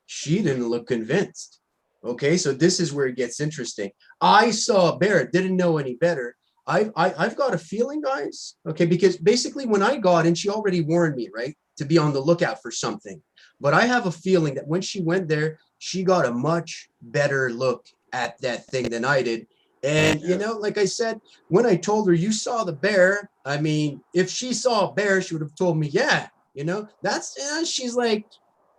she didn't look convinced. Okay, so this is where it gets interesting. I saw a bear, didn't know any better. I've got a feeling, guys, okay, because basically when I got in, she already warned me, right, to be on the lookout for something. But I have a feeling that when she went there, she got a much better look at that thing than I did. And, you know, like I said, when I told her you saw the bear, I mean, if she saw a bear, she would have told me, yeah, you know, she's like,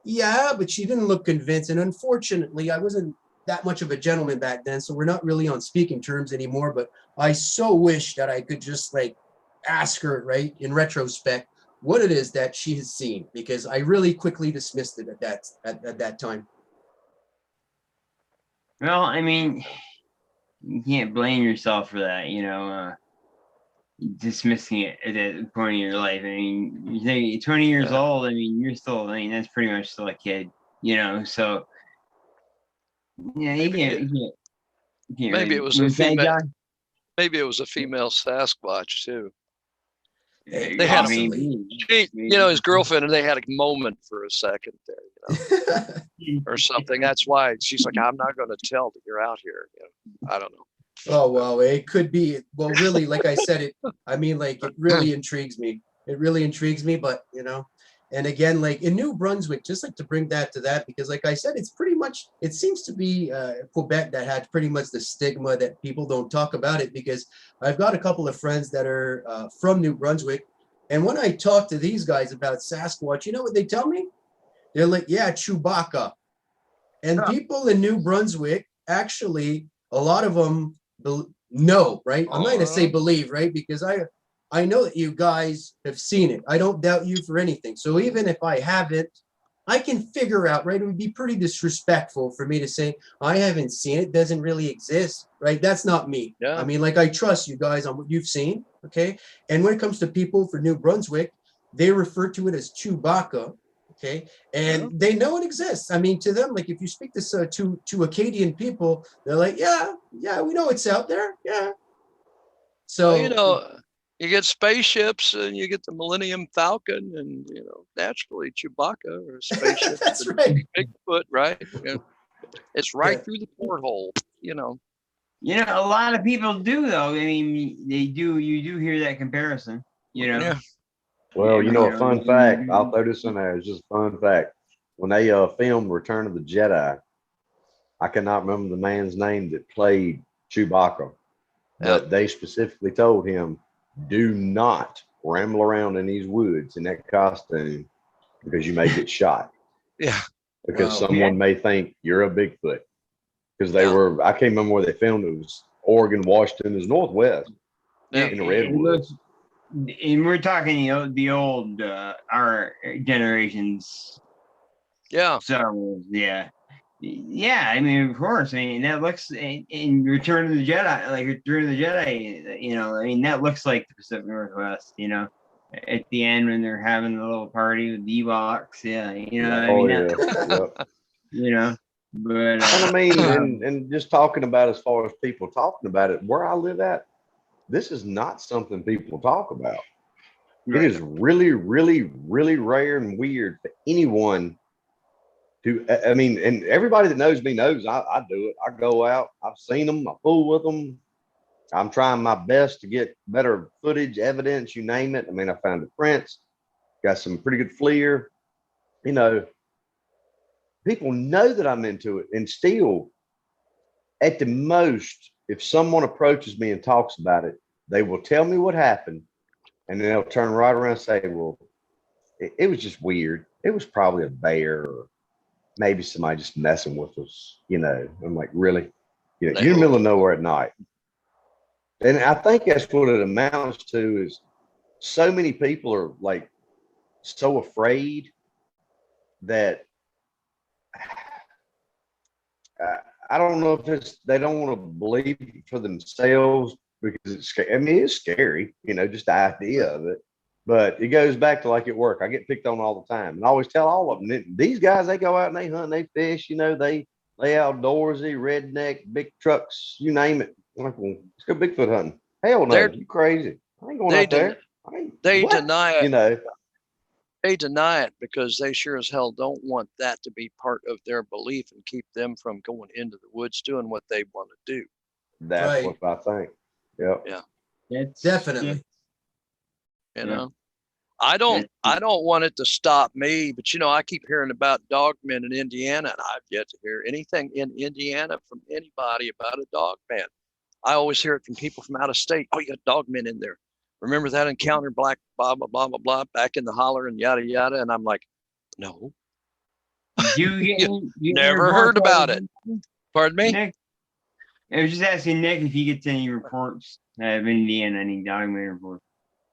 yeah, but she didn't look convinced. And unfortunately, I wasn't that much of a gentleman back then, so we're not really on speaking terms anymore. But I so wish that I could just like ask her, right, in retrospect, what it is that she has seen, because I really quickly dismissed it at that time. Well, I mean, you can't blame yourself for that, you know, dismissing it at that point in your life. I mean, you think you're 20 years old, I mean, you're still, I mean, that's pretty much still a kid, you know, so yeah, maybe it was a female. Maybe it was a female Sasquatch too. They had you know, his girlfriend, and they had a moment for a second there, you know, or something. That's why she's like, I'm not going to tell that you're out here. You know, I don't know. Oh, well, it could be. Well, really, like I said, it really intrigues me. It really intrigues me, but and again, like in New Brunswick, just like to bring that to that, because like I said, it's pretty much, it seems to be Quebec that had pretty much the stigma that people don't talk about it, because I've got a couple of friends that are from New Brunswick. And when I talk to these guys about Sasquatch, you know what they tell me? They're like, yeah, Chewbacca. And people in New Brunswick, actually, a lot of them know, right? I'm not going to say believe, right? Because I know that you guys have seen it. I don't doubt you for anything. So even if I haven't, I can figure out, right? It would be pretty disrespectful for me to say, I haven't seen it, doesn't really exist, right? That's not me. Yeah. I mean, like, I trust you guys on what you've seen, okay? And when it comes to people for New Brunswick, they refer to it as Chewbacca. Okay, and they know it exists. I mean, to them, like if you speak this to Acadian people, they're like, yeah, we know it's out there. Yeah. So well, you get spaceships and you get the Millennium Falcon, and naturally Chewbacca or spaceship. That's right. Bigfoot, right? It's right Yeah. through the porthole. A lot of people do though. I mean, they do. You do hear that comparison. Yeah. Well, a fun fact, I'll throw this in there. It's just a fun fact. When they filmed Return of the Jedi, I cannot remember the man's name that played Chewbacca, but they specifically told him, do not ramble around in these woods in that costume because you may get shot. Yeah. Because someone may think you're a Bigfoot. Because they were, I can't remember where they filmed it. It was Oregon, Washington, it was Northwest in the redwoods. And we're talking, the old, our generations. Yeah. So, yeah. Yeah, I mean, of course. I mean, that looks in Return of the Jedi, like Return of the Jedi, I mean, that looks like the Pacific Northwest, at the end when they're having the little party with the Ewoks. Yeah, but I mean, and just talking about as far as people talking about it, where I live at, this is not something people talk about. Right. It is really, really, really rare and weird for anyone to, I mean, and everybody that knows me knows I do it. I go out, I've seen them, I fool with them. I'm trying my best to get better footage, evidence, you name it. I mean, I found the prints, got some pretty good FLIR. People know that I'm into it, and still, at the most, if someone approaches me and talks about it, they will tell me what happened, and then they'll turn right around and say, well, it was just weird. It was probably a bear, or maybe somebody just messing with us. I'm like, really? You're in the middle of nowhere at night. And I think that's what it amounts to, is so many people are like so afraid that I don't know if they don't want to believe for themselves, because it's scary. I mean, it's scary, just the idea of it. But it goes back to like at work. I get picked on all the time, and I always tell all of them, these guys, they go out and they hunt, they fish, they outdoorsy, redneck, big trucks, you name it. I'm like, well, let's go Bigfoot hunting. Hell no, you crazy. I ain't going out there. They deny it. They deny it because they sure as hell don't want that to be part of their belief and keep them from going into the woods doing what they want to do. That's what I think. Yep. Yeah. Definitely. I don't want it to stop me, but I keep hearing about dogmen in Indiana, and I've yet to hear anything in Indiana from anybody about a dogman. I always hear it from people from out of state. Oh, you got dogmen in there. Remember that encounter, black, blah, blah, blah, blah, blah, back in the holler and yada, yada. And I'm like, no. You never heard about it. Pardon me? Nick, I was just asking Nick if he gets any reports of Indiana, any dogman reports.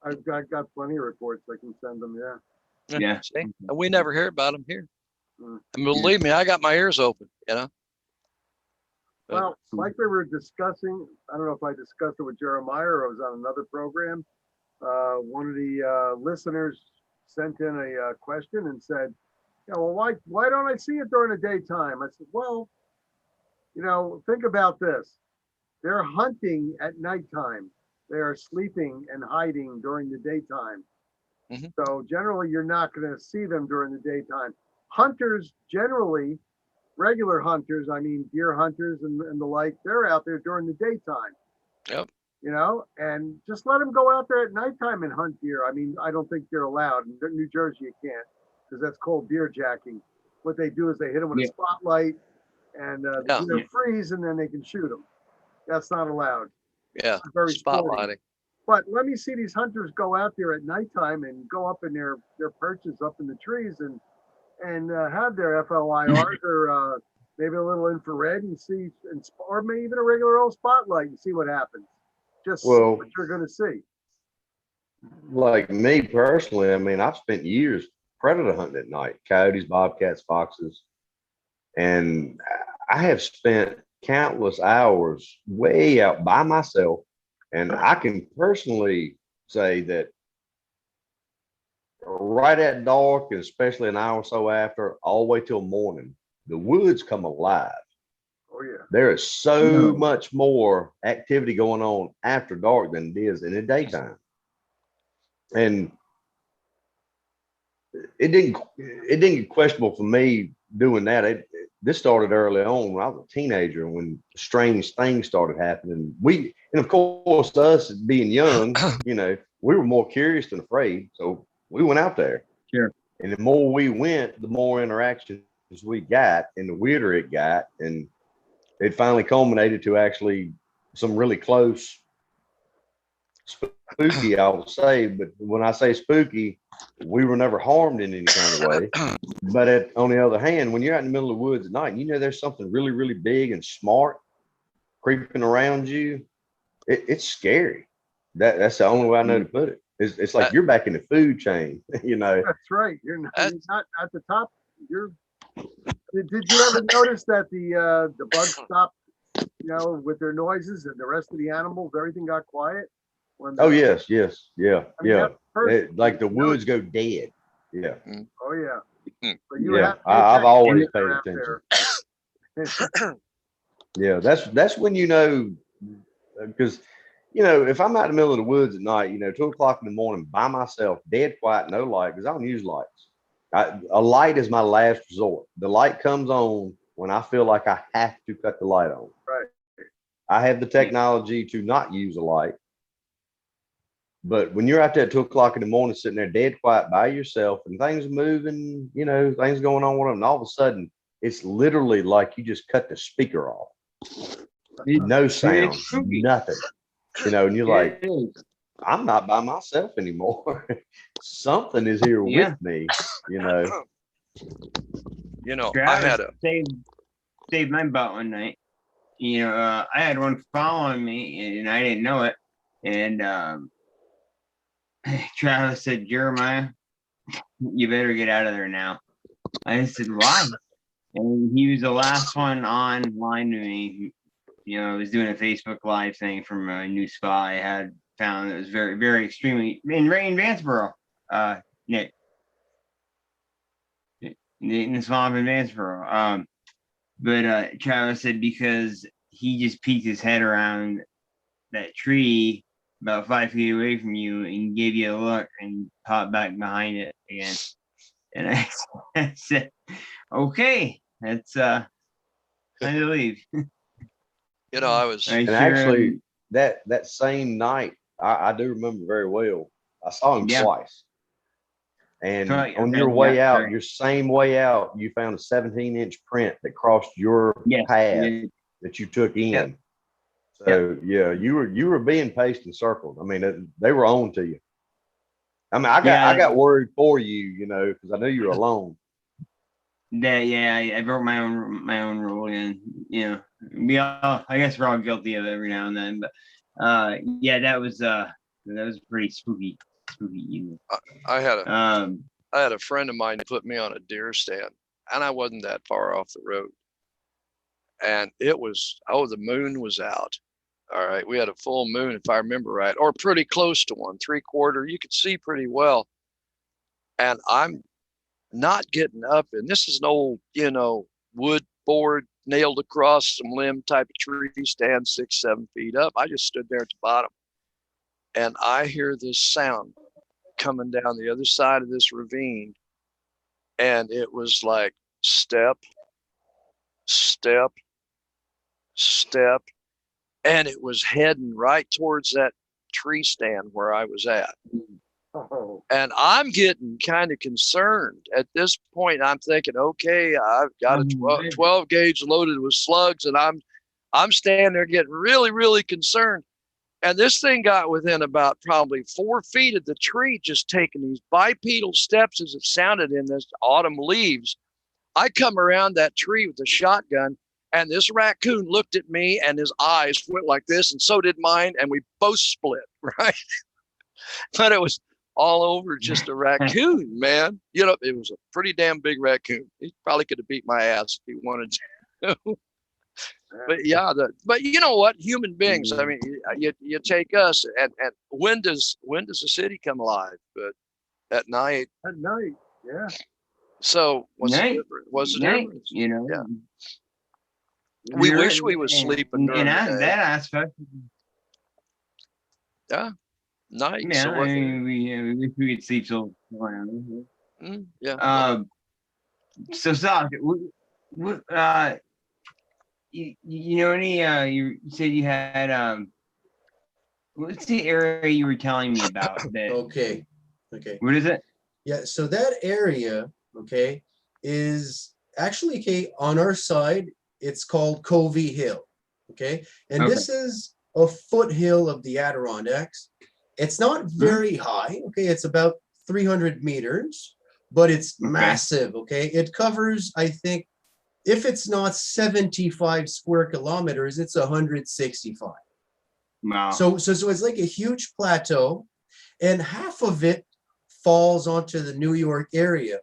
I've got plenty of reports. I can send them. Yeah. Yeah. See? And we never hear about them here. And believe me, I got my ears open, Well, like we were discussing, I don't know if I discussed it with Jeremiah or I was on another program. One of the listeners sent in a question and said, well, why don't I see it during the daytime? I said, well, think about this. They're hunting at nighttime. They are sleeping and hiding during the daytime. Mm-hmm. So generally, you're not going to see them during the daytime. Hunters generally regular hunters, I mean deer hunters and the like, they're out there during the daytime. Yep. You know, and just let them go out there at nighttime and hunt deer. I mean, I don't think they're allowed. In New Jersey, you can't, because that's called deer jacking. What they do is they hit them with a spotlight, and the deer freeze, and then they can shoot them. That's not allowed. Yeah, very spotlighting. Sporty. But let me see these hunters go out there at nighttime and go up in their perches up in the trees and have their FLIRs or maybe a little infrared and see, or maybe even a regular old spotlight and see what happens. Just see what you're going to see. Like me personally, I mean, I've spent years predator hunting at night, coyotes, bobcats, foxes, and I have spent countless hours way out by myself. And I can personally say that right at dark, and especially an hour or so after, all the way till morning, the woods come alive. Oh yeah. There is so much more activity going on after dark than it is in the daytime. And it didn't get questionable for me doing that. This started early on when I was a teenager, when strange things started happening. And of course, us being young, you know, we were more curious than afraid. So we went out there. Sure. And the more we went, the more interactions we got and the weirder it got. And it finally culminated to actually some really close spooky, I would say. But when I say spooky, we were never harmed in any kind of way. But on the other hand, when you're out in the middle of the woods at night, and you know there's something really, really big and smart creeping around you, it's scary. That's the only way I know to put it. It's like you're back in the food chain, you know. That's right. You're not at the top. Did you ever notice that the bugs stopped, you know, with their noises, and the rest of the animals, everything got quiet? Yes, yeah. I mean, like the woods go dead. Yeah. Oh yeah. So I've always paid attention. Yeah, that's when you know, because you know, if I'm out in the middle of the woods at night, you know, 2:00 in the morning by myself, dead quiet, no light, because I don't use lights. A light is my last resort. The light comes on when I feel like I have to cut the light on. Right. I have the technology to not use a light. But when you're out there at 2:00 in the morning, sitting there dead quiet by yourself, and things are moving, you know, things going on with them, and all of a sudden, it's literally like you just cut the speaker off. No sound, nothing. You know, and you're like, I'm not by myself anymore. Something is here with me, you know. You know, Travis I had a saved my butt one night. You know, I had one following me, and I didn't know it. And Travis said, "Jeremiah, you better get out of there now." I said, "Why?" And he was the last one online to me. You know, I was doing a Facebook Live thing from a new spot I had found that was very, very extremely in Vanceboro, Nick. In the swamp in Vanceboro. But Travis said because he just peeked his head around that tree about 5 feet away from you and gave you a look and popped back behind it again. And I said, okay, that's time to leave. You know, I was and actually that same night, I do remember very well. I saw him twice. And on your way out, your same way out, you found a 17-inch print that crossed your path that you took in. Yep. So you were being paced and circled. I mean, they were on to you. I mean, I got worried for you, you know, because I knew you were alone. I broke my own rule, and you know, I guess we're all guilty of it every now and then. But that was pretty spooky evening. I had a friend of mine put me on a deer stand, and I wasn't that far off the road. And it was, the moon was out. All right. We had a full moon, if I remember right, or pretty close to one, 3/4. You could see pretty well. And I'm not getting up. And this is an old, you know, wood board nailed across some limb type of tree stand, 6-7 feet up. I just stood there at the bottom. And I hear this sound coming down the other side of this ravine. And it was like step, step, step, and it was heading right towards that tree stand where I was at. Oh, And I'm getting kind of concerned at this point. I'm thinking, okay, I've got a 12 gauge loaded with slugs, and I'm standing there getting really, really concerned. And this thing got within about probably 4 feet of the tree, just taking these bipedal steps as it sounded in this autumn leaves. I come around that tree with a shotgun, and this raccoon looked at me, and his eyes went like this, and so did mine, and we both split, right? But it was all over just a raccoon, man. You know, it was a pretty damn big raccoon. He probably could have beat my ass if he wanted to. But yeah, but you know what? Human beings. I mean, you take us, and when does the city come alive? But at night. at night, yeah. So what's the Night. difference? What's the Night, difference? you know. Yeah. We You're- wish we was sleeping during and the that, day. that aspect. Yeah, night. Yeah, So I mean, we wish we could sleep till. yeah. So Sash, you know any you said you had what's the area you were telling me about that? Okay. What is it? Yeah, so that area, okay, is actually, okay, on our side, it's called Covey Hill, okay? And Okay. this is a foothill of the Adirondacks. It's not very high, okay? It's about 300 meters, but it's Okay. massive, okay? It covers, I think, if it's not 75 square kilometers, it's 165. Wow. So it's like a huge plateau, and half of it falls onto the New York area.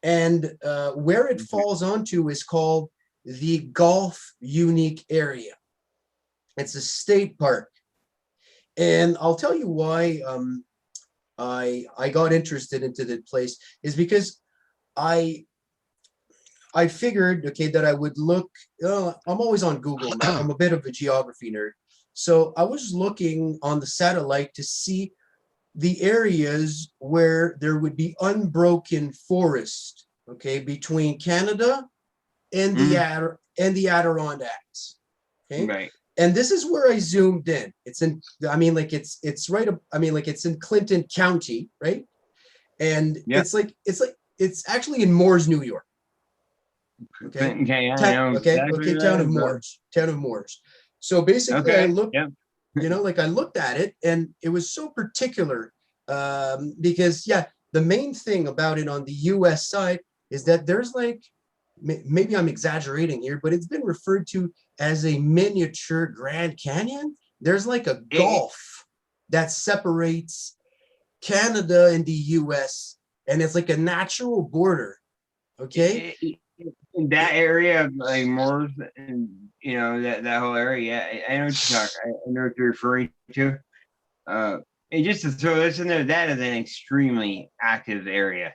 And where it falls onto is called the Gulf Unique Area. It's a state park. And I'll tell you why I got interested into the place is because I figured, okay, that I would look, I'm always on Google Maps. I'm a bit of a geography nerd. So I was looking on the satellite to see the areas where there would be unbroken forest, okay, between Canada and the Adirondacks. Okay. Right. And this is where I zoomed in. It's in, I mean, like it's right up, I mean, like it's in Clinton County, right? And Yep. it's actually in Moores, New York. Okay. Okay. I Ta- know okay. exactly Okay. where Town that of is, bro. Moores. Town of Moores. So basically, Okay. I looked, Yeah. you know, like I looked at it, and it was so particular because, yeah, the main thing about it on the U.S. side is that there's like, maybe I'm exaggerating here, but it's been referred to as a miniature Grand Canyon. There's like a gulf that separates Canada and the U.S., and it's like a natural border. Okay. In that area of like Moores and you know that whole area, I know what you're talking. I know what you're referring to. And just to throw this in there, that is an extremely active area.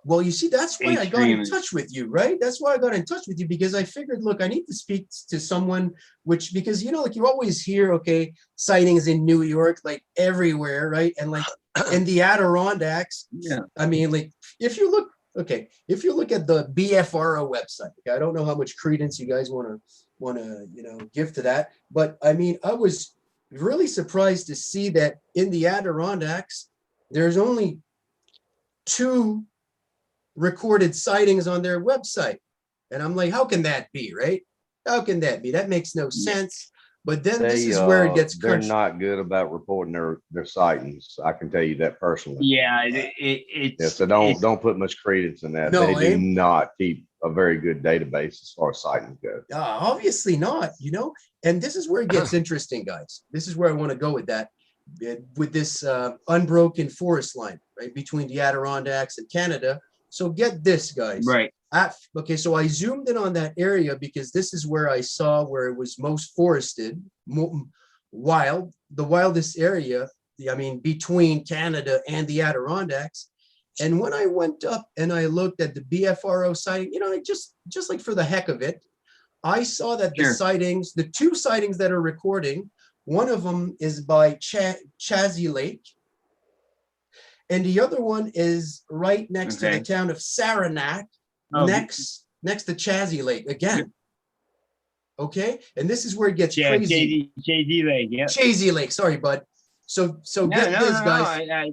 Well, you see, that's why I got in Extremely. touch with you, right? That's why I got in touch with you, because I figured, look, I need to speak to someone, because, you know, like you always hear, okay, sightings in New York, like everywhere, right? And like in the Adirondacks, Yeah. I mean, like if you look at the BFRO website, okay, I don't know how much credence you guys want to, you know, give to that, but I mean, I was really surprised to see that in the Adirondacks, there's only 2 recorded sightings on their website. And I'm like, how can that be, right? How can that be? That makes no sense. But then this is where it gets they're crunched. not good about reporting their sightings. I can tell you that personally. Yeah, So don't put much credence in that. No, They do not keep a very good database as far as sightings go. Obviously not, you know. And this is where it gets interesting, guys. This is where I want to go with that, with this unbroken forest line, right, between the Adirondacks and Canada. So get this, guys. right. Okay, so I zoomed in on that area because this is where I saw where it was most forested, wild, the wildest area, I mean, between Canada and the Adirondacks. And when I went up and I looked at the BFRO sighting, you know, like just like for the heck of it, I saw that Sure. the 2 sightings that are recording, one of them is by Chazy Lake, and the other one is right next to the town of Saranac, Oh, next next to Chazzy Lake again. Okay, and this is where it gets crazy. Chazy Lake, yeah. Chazy Lake, sorry, bud. So get this, guys.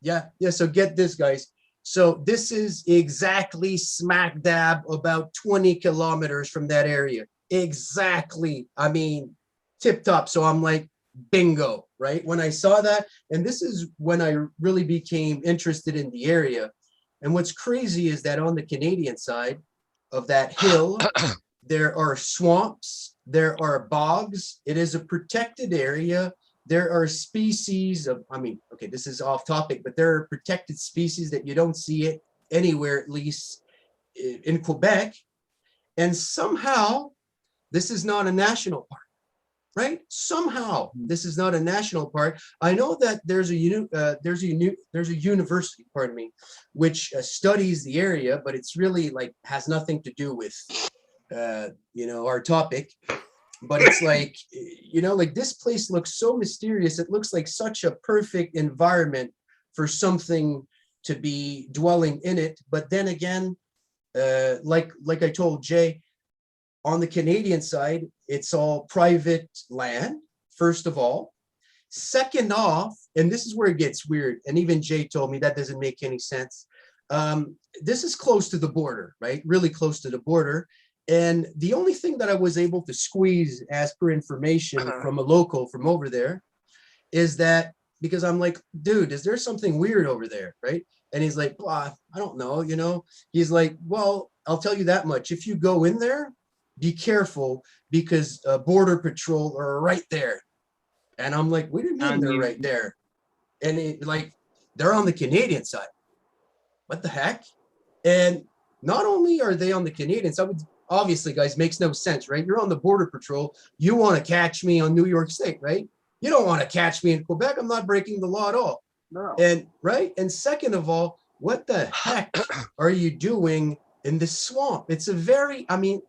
Yeah. So get this, guys. So this is exactly smack dab about 20 kilometers from that area. Exactly. I mean, tip top. So I'm like, bingo, right? When I saw that, and this is when I really became interested in the area. And what's crazy is that on the Canadian side of that hill, there are swamps, there are bogs. It is a protected area. There are species of, I mean, okay, this is off topic, but there are protected species that you don't see it anywhere, at least in Quebec. And somehow this is not a national park, right? Somehow this is not a national park. I know that there's a university, pardon me, which studies the area, but it's really like has nothing to do with, our topic. But it's like, like this place looks so mysterious. It looks like such a perfect environment for something to be dwelling in it. But then again, like I told Jay, on the Canadian side, it's all private land, first of all. Second off, and this is where it gets weird, and even Jay told me that doesn't make any sense. This is close to the border, right? Really close to the border. And the only thing that I was able to squeeze as per information from a local from over there is that, because I'm like, dude, is there something weird over there, right? And he's like, well, I don't know, He's like, well, I'll tell you that much. If you go in there, be careful because Border Patrol are right there. And I'm like, what do you mean they're right there? And they're on the Canadian side. What the heck? And not only are they on the Canadian side, obviously, guys, makes no sense, right? You're on the Border Patrol. You want to catch me on New York State, right? You don't want to catch me in Quebec. I'm not breaking the law at all. No. And right. And second of all, what the heck are you doing in the swamp? It's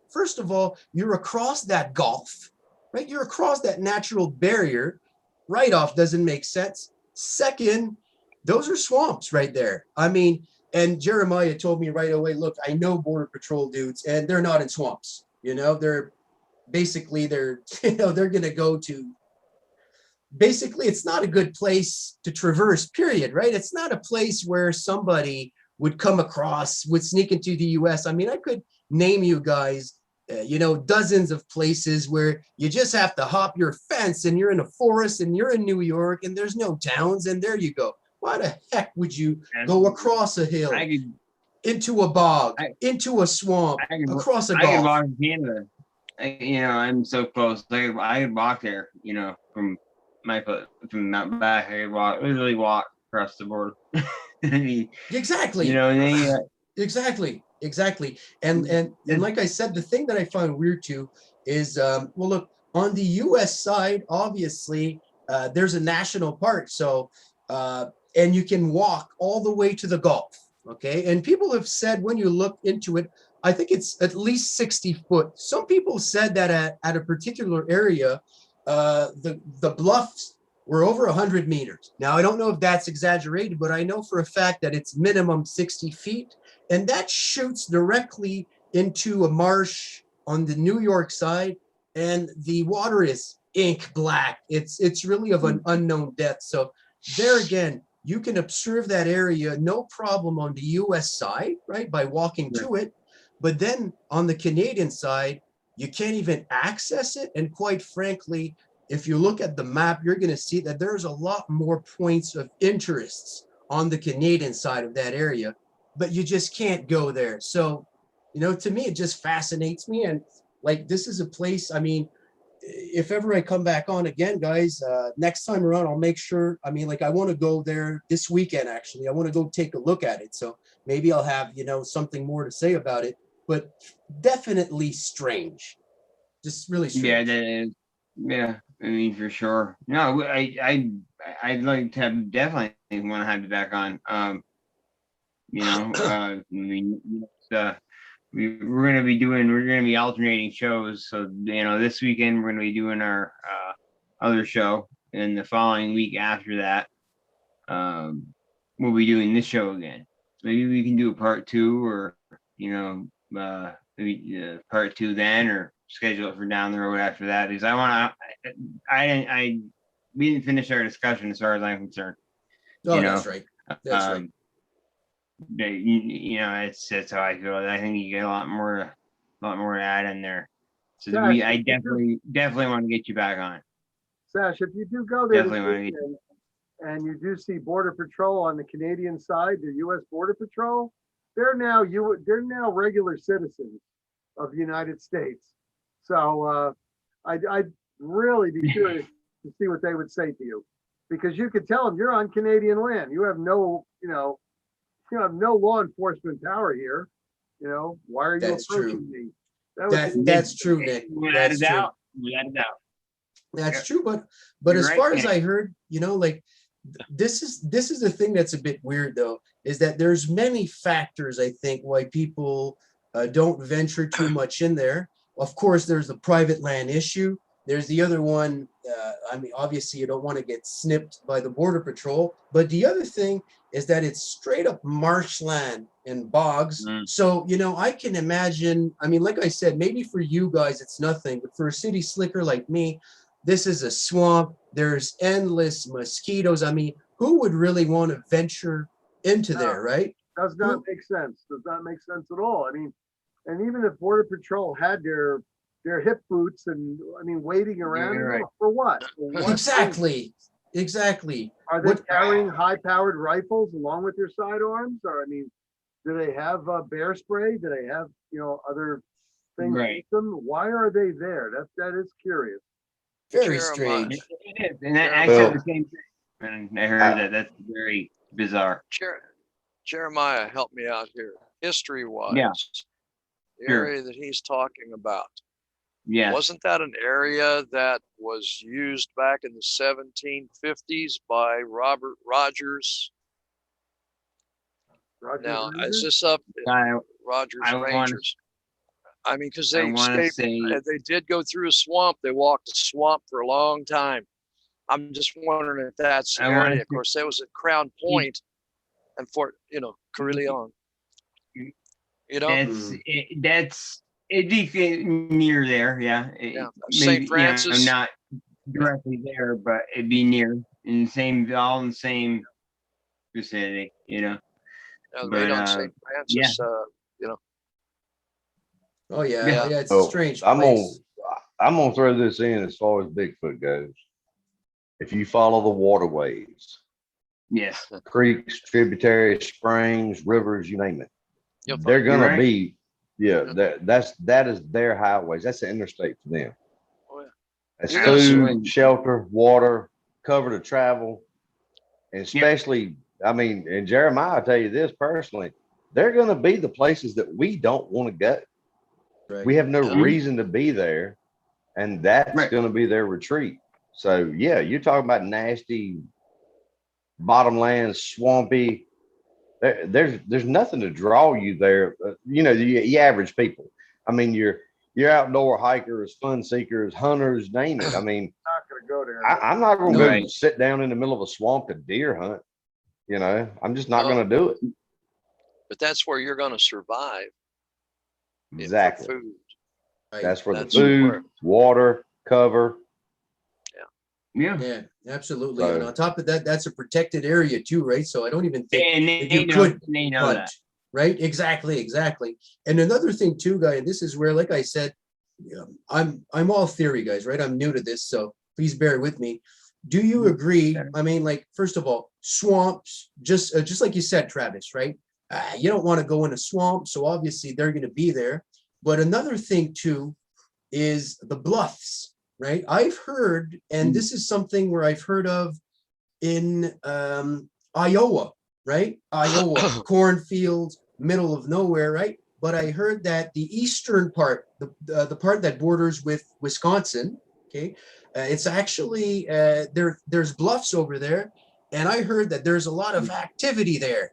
first of all, you're across that gulf, right? You're across that natural barrier. Right off doesn't make sense. Second, those are swamps right there. And Jeremiah told me right away, look, I know Border Patrol dudes, and they're not in swamps. They're going to go to, basically, it's not a good place to traverse, period, right? It's not a place where somebody would come across, would sneak into the US. I could name you guys, dozens of places where you just have to hop your fence and you're in a forest and you're in New York and there's no towns and there you go. Why the heck would you go across a hill, into a bog, into a swamp, across a gulf? I could walk in Canada. I'm so close. I could walk there, from Mountain Back. I could literally walk across the border. Exactly. Exactly. And like I said, the thing that I find weird too is, look, on the US side, obviously, there's a national park. So, and you can walk all the way to the Gulf. Okay. And people have said when you look into it, I think it's at least 60 foot. Some people said that at a particular area, the bluffs were over 100 meters. Now, I don't know if that's exaggerated, but I know for a fact that it's minimum 60 feet. And that shoots directly into a marsh on the New York side. And the water is ink black. It's really of an unknown depth. So there again, you can observe that area, no problem on the US side, right, by walking to it. But then on the Canadian side, you can't even access it. And quite frankly, if you look at the map, you're going to see that there's a lot more points of interest on the Canadian side of that area, but you just can't go there. So, to me, it just fascinates me. And this is a place, if ever I come back on again, guys, next time around, I'll make sure, I want to go there this weekend, actually. I want to go take a look at it. So maybe I'll have, something more to say about it, but definitely strange. Just really strange. Yeah, for sure. No, I'd like to definitely want to have you back on. We're going to be alternating shows. So, this weekend we're going to be doing our other show, and the following week after that, we'll be doing this show again. So maybe we can do a part 2, or, part 2 then, or schedule it for down the road after that, because we didn't finish our discussion as far as I'm concerned. Oh, You know, that's right. That's right. That's how I feel. I think you get a lot more to add in there. So Sash, I definitely want to get you back on it. Sash, if you do go there this Definitely want to get weekend and you do see Border Patrol on the Canadian side, the U.S. Border Patrol, they're now regular citizens of the United States. So I'd really be curious to see what they would say to you, because you could tell them you're on Canadian land. You have no law enforcement power here. Why are you That's approaching true. me? That's true, Nick. That's true. Without a doubt. That's true, but You're as right, far as Nick. I heard, like this is the thing that's a bit weird though, is that there's many factors I think why people don't venture too much in there. Of course, there's the private land issue. There's the other one. I mean, obviously, you don't want to get snipped by the Border Patrol. But the other thing is that it's straight up marshland and bogs. So, I can imagine, I mean, like I said, maybe for you guys, it's nothing. But for a city slicker like me, this is a swamp. There's endless mosquitoes. I mean, who would really want to venture into there, right? Does not make sense. Does not make sense at all. I mean, and even if Border Patrol had their hip boots and waiting around, You're right. for what? For what Exactly. Are they carrying high-powered rifles along with their sidearms? Or do they have bear spray? Do they have other things with them? Why are they there? That is curious. Very Jeremiah. strange. It is, and I said the same thing. And I heard that. That's very bizarre. Jeremiah, help me out here. History-wise, Yeah. the Sure. area that he's talking about, Yeah. wasn't that an area that was used back in the 1750s by Robert Rogers? Now, is this up I Rogers I wanna- Rangers? Because they I want to escaped. say They did go through a swamp. They walked a swamp for a long time. I'm just wondering if that's the I wanna area. Of say- course, that was at Crown Point and Fort, Carillon. it'd be near there. Yeah. Yeah. St. Francis. Not directly there, but it'd be near in the same vicinity. Right But, on St. Francis. Oh yeah, Yeah. yeah, it's a strange I'm place. gonna throw this in as far as Bigfoot goes. If you follow the waterways, yes. creeks, tributaries, springs, rivers, you name it, You'll they're find- gonna right. be, that is their highways. That's the interstate for them. Oh, yeah. That's You're gonna food, shelter, water, cover to travel, and especially, and Jeremiah, I'll tell you this personally, they're gonna be the places that we don't want to go. Right. We have no Mhm. reason to be there, and that's Right. going to be their retreat. So yeah, you're talking about nasty bottomland, swampy. There's nothing to draw you there. The average people. Your outdoor hikers, fun seekers, hunters, name it. Not gonna go there. I'm not going to go Right. sit down in the middle of a swamp to deer hunt. I'm just not No. going to do it. But that's where you're going to survive. For Exactly. food. Right. That's for the That's food, where- water, cover. Yeah. Yeah, absolutely. So- And on top of that, that's a protected area too, right? So I don't even think And that they you know, could they know hunt, that. right? Exactly. And another thing too, guy, and this is where, like I said, I'm all theory, guys, right? I'm new to this, so please bear with me. Do you agree? First of all, swamps, just like you said, Travis, right? You don't want to go in a swamp, so obviously they're going to be there. But another thing too is the bluffs, right? I've heard, and this is something where I've heard of in Iowa, right? Iowa, cornfields, middle of nowhere, right? But I heard that the eastern part, the part that borders with Wisconsin, okay, it's actually there's bluffs over there, and I heard that there's a lot of activity there.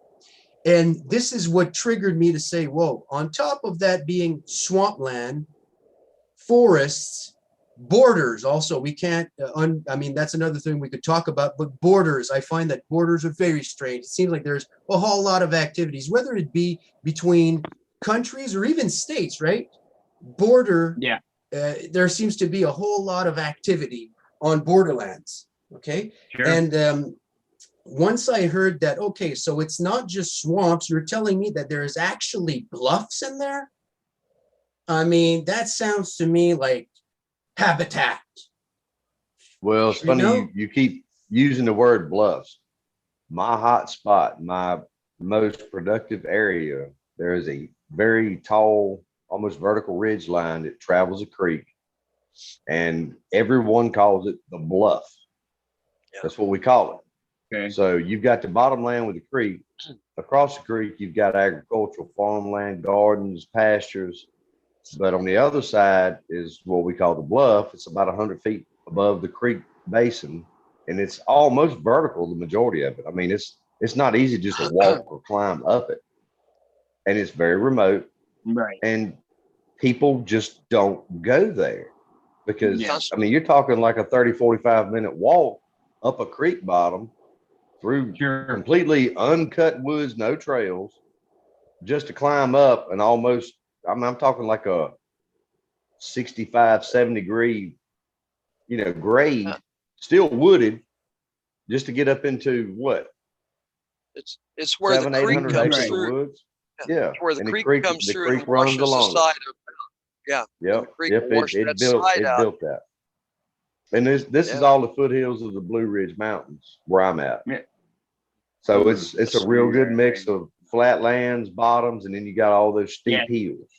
And this is what triggered me to say, whoa, on top of that being swampland, forests, borders also, we can't, that's another thing we could talk about, but borders, I find that borders are very strange. It seems like there's a whole lot of activities, whether it be between countries or even states, right, border, Yeah. there seems to be a whole lot of activity on borderlands. Okay. Sure. And once I heard that, okay, so it's not just swamps, you're telling me that there's actually bluffs in there? I mean, that sounds to me like habitat. Well, it's You funny know? you keep using the word bluffs. My hot spot, my most productive area, there is a very tall, almost vertical ridge line that travels a creek, and everyone calls it the bluff. Yeah. That's what we call it. Okay. So you've got the bottom land with the creek. Across the creek, you've got agricultural farmland, gardens, pastures. But on the other side is what we call the bluff. It's about 100 feet above the creek basin, and it's almost vertical, the majority of it. I mean, it's not easy just to walk or climb up it. And it's very remote. Right. And people just don't go there because, Yeah. I mean, you're talking like a 30, 45-minute walk up a creek bottom through Sure. completely uncut woods, no trails, just to climb up and almost, I'm talking like a 65, 70 degree, grade, still wooded, just to get up into what? It's where the 700, creek 800 comes acres of through. woods. Yeah. It's where the And creek comes the through creek and runs washes the along. side of yeah. Yep. The creek Yep. washed that It built side out. that. And this is all the foothills of the Blue Ridge Mountains where I'm at. Yeah. So it's a real good mix Right. of flatlands, bottoms, and then you got all those steep Yeah. hills.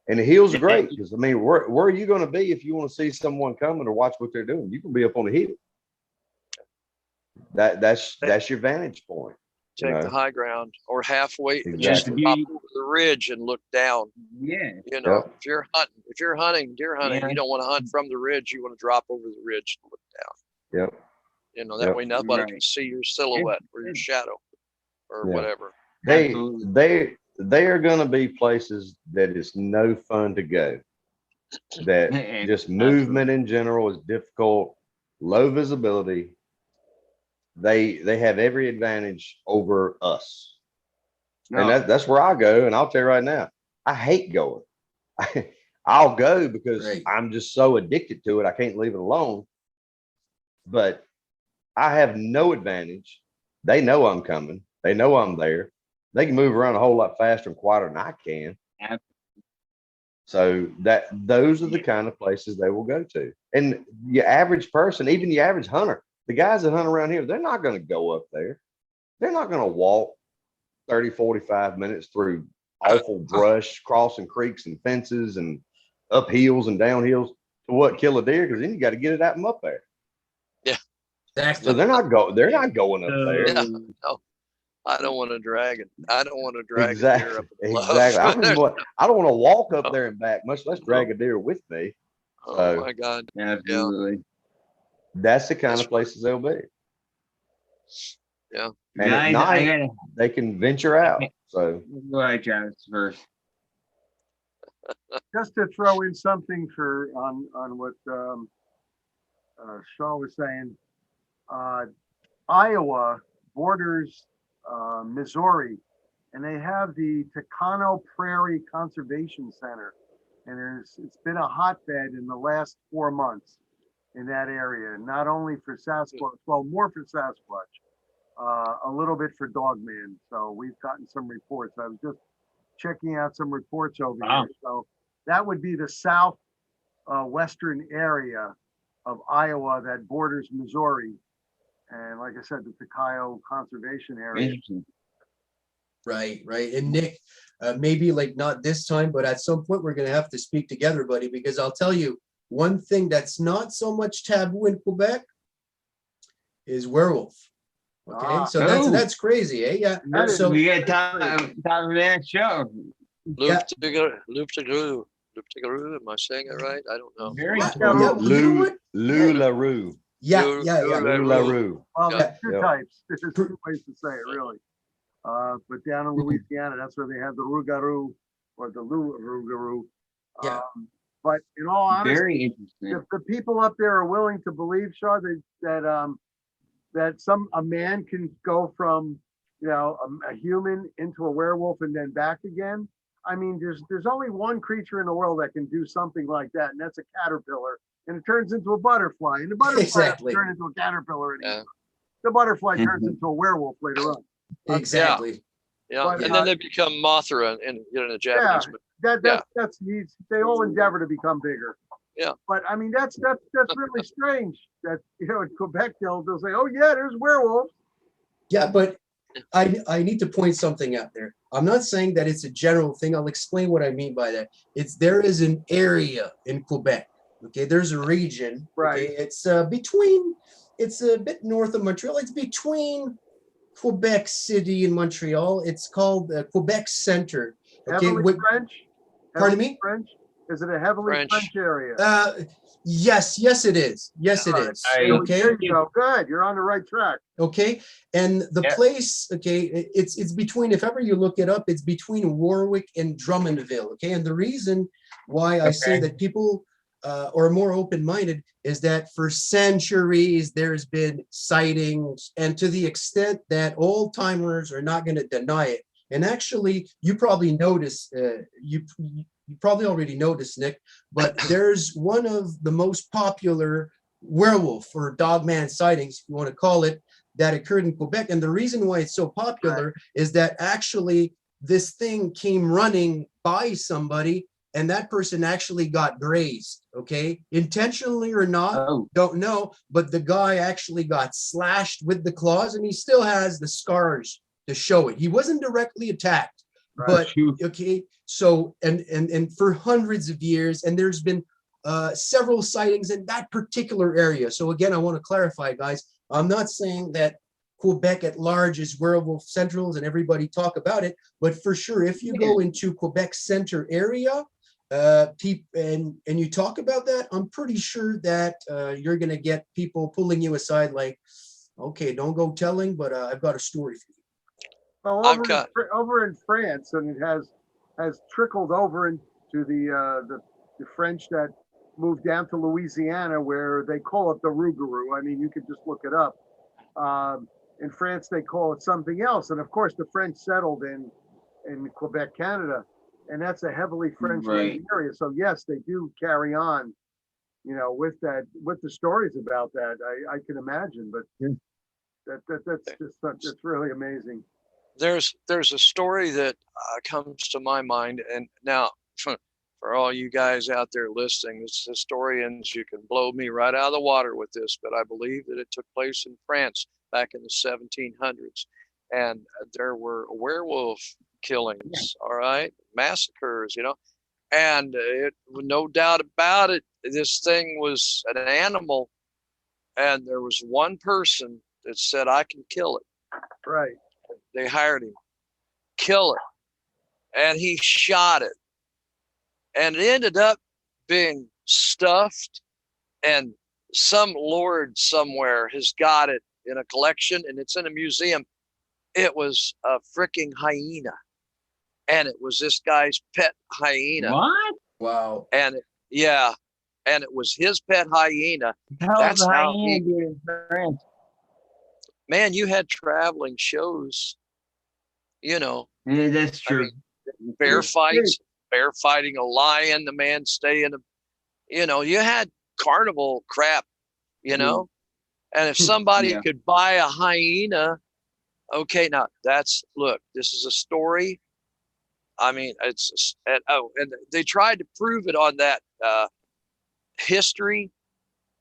And the hills are Yeah. great because, I mean, where are you going to be if you want to see someone coming or watch what they're doing? You can be up on the hill. That's your vantage point. Take the high ground or halfway, Exactly. just hop over the ridge and look down. Yeah. You know, Yep. if you're hunting, deer hunting, Yeah. you don't want to hunt from the ridge. You want to drop over the ridge and look down. Yep. You know, that Yep. way nobody Right. can see your silhouette or your shadow or Yeah. whatever. Absolutely. They are going to be places that is no fun to go. That just movement in general is difficult, low visibility. They have every advantage over us. And No. that's where I go. And I'll tell you right now, I hate going. I'll go because Right. I'm just so addicted to it. I can't leave it alone. But I have no advantage. They know I'm coming. They know I'm there. They can move around a whole lot faster and quieter than I can. So those are the kind of places they will go to. And your average person, even your average hunter, the guys that hunt around here, they're not going to go up there. They're not going to walk 30, 45 minutes through awful brush, crossing creeks and fences and up hills and down hills to what, kill a deer? Because then you got to get it at them up there. Yeah. Exactly. So they're not going up there. Yeah. No, I don't want to drag it. I don't want to drag a Exactly. deer up the bluff. Exactly. I don't want to walk up there and back, much less drag a deer with me. Oh my God. Absolutely. That's the kind of places they'll be. Yeah. And Guys, at night, I gotta they can venture out. So go ahead, Travis, first. Just to throw in something on what Shaw was saying, Iowa borders Missouri, and they have the Takano Prairie Conservation Center, and it's been a hotbed in the last 4 months in that area, not only for Sasquatch, well, more for Sasquatch, a little bit for Dogman. So we've gotten some reports. I was just checking out some reports over here. So that would be the south western area of Iowa that borders Missouri. And like I said, the Takano Conservation Area. Interesting. Right. And Nick, maybe like not this time, but at some point we're going to have to speak together, buddy, because I'll tell you one thing that's not so much taboo in Quebec is werewolf. Okay, so that's crazy, eh? Yeah. So we got to talk of that show. Loup-Tigrou. Am I saying it right? I don't know. Very Lou LaRue. Yeah. Lou LaRue. Well, there's two types. There's two ways to say it, really. But down in Louisiana, that's where they have the rougarou or the loup-garou. But in all honesty, very interesting. The people up there are willing to believe, Shaw, that a man can go from a human into a werewolf and then back again. I mean, there's only one creature in the world that can do something like that, and that's a caterpillar. And it turns into a butterfly, and the butterfly Exactly. turns into a caterpillar anymore. The butterfly turns into a werewolf later on. Exactly. Yeah, But, and then they become Mothra in the Japanese movie. They all endeavor to become bigger. Yeah. But I mean, that's really strange that, you know, in Quebec they'll say, oh yeah, there's werewolves. Yeah, but I need to point something out there. I'm not saying that it's a general thing. I'll explain what I mean by that. There is an area in Quebec. Okay, there's a region. Right. Okay, it's a bit north of Montreal. It's between Quebec City and Montreal. It's called Quebec Center. Okay, Heavily French? Pardon me? French? Is it a heavily French area? Yes, it is. Yes, it is. Okay. There you go. Good. You're on the right track. Okay. And the place, okay, it's between, if ever you look it up, it's between Warwick and Drummondville. Okay. And the reason why I say that people are more open-minded is that for centuries there's been sightings, and to the extent that old timers are not going to deny it. And actually, you probably noticed, you probably already noticed, Nick, but there's one of the most popular werewolf or dogman sightings, if you want to call it, that occurred in Quebec. And the reason why it's so popular is that actually this thing came running by somebody, and that person actually got grazed, okay? Intentionally or not, don't know, but the guy actually got slashed with the claws, and he still has the scars to show it. He wasn't directly attacked, but okay. So, and for hundreds of years, and there's been several sightings in that particular area. So again, I want to clarify, guys, I'm not saying that Quebec at large is werewolf centrals and everybody talk about it, but for sure, if you go into Quebec Center area, and you talk about that, I'm pretty sure that you're going to get people pulling you aside like, okay, don't go telling, but I've got a story for you. Well, over in France, and it has trickled over into the French that moved down to Louisiana, where they call it the rougarou. I mean, you could just look it up. In France, they call it something else, and of course, the French settled in Quebec, Canada, and that's a heavily French area. So yes, they do carry on, you know, with the stories about that. I can imagine, but that's really amazing. There's a story that comes to my mind, and now for all you guys out there listening, as historians, you can blow me right out of the water with this, but I believe that it took place in France back in the 1700s, and there were werewolf killings, all right, massacres, you know, and no doubt about it, this thing was an animal, and there was one person that said, I can kill it. Right. They hired him, kill it, and he shot it, and it ended up being stuffed, and some lord somewhere has got it in a collection, and it's in a museum. It was a freaking hyena, and it was this guy's pet hyena. What? Wow. And and it was his pet hyena. That's how he did in France. Man, you had traveling shows, you know. Yeah, that's true. I mean, bear fighting a lion, the man staying, you know, you had carnival crap, you know. And if somebody could buy a hyena, okay, now look, this is a story. I mean, and they tried to prove it on that history,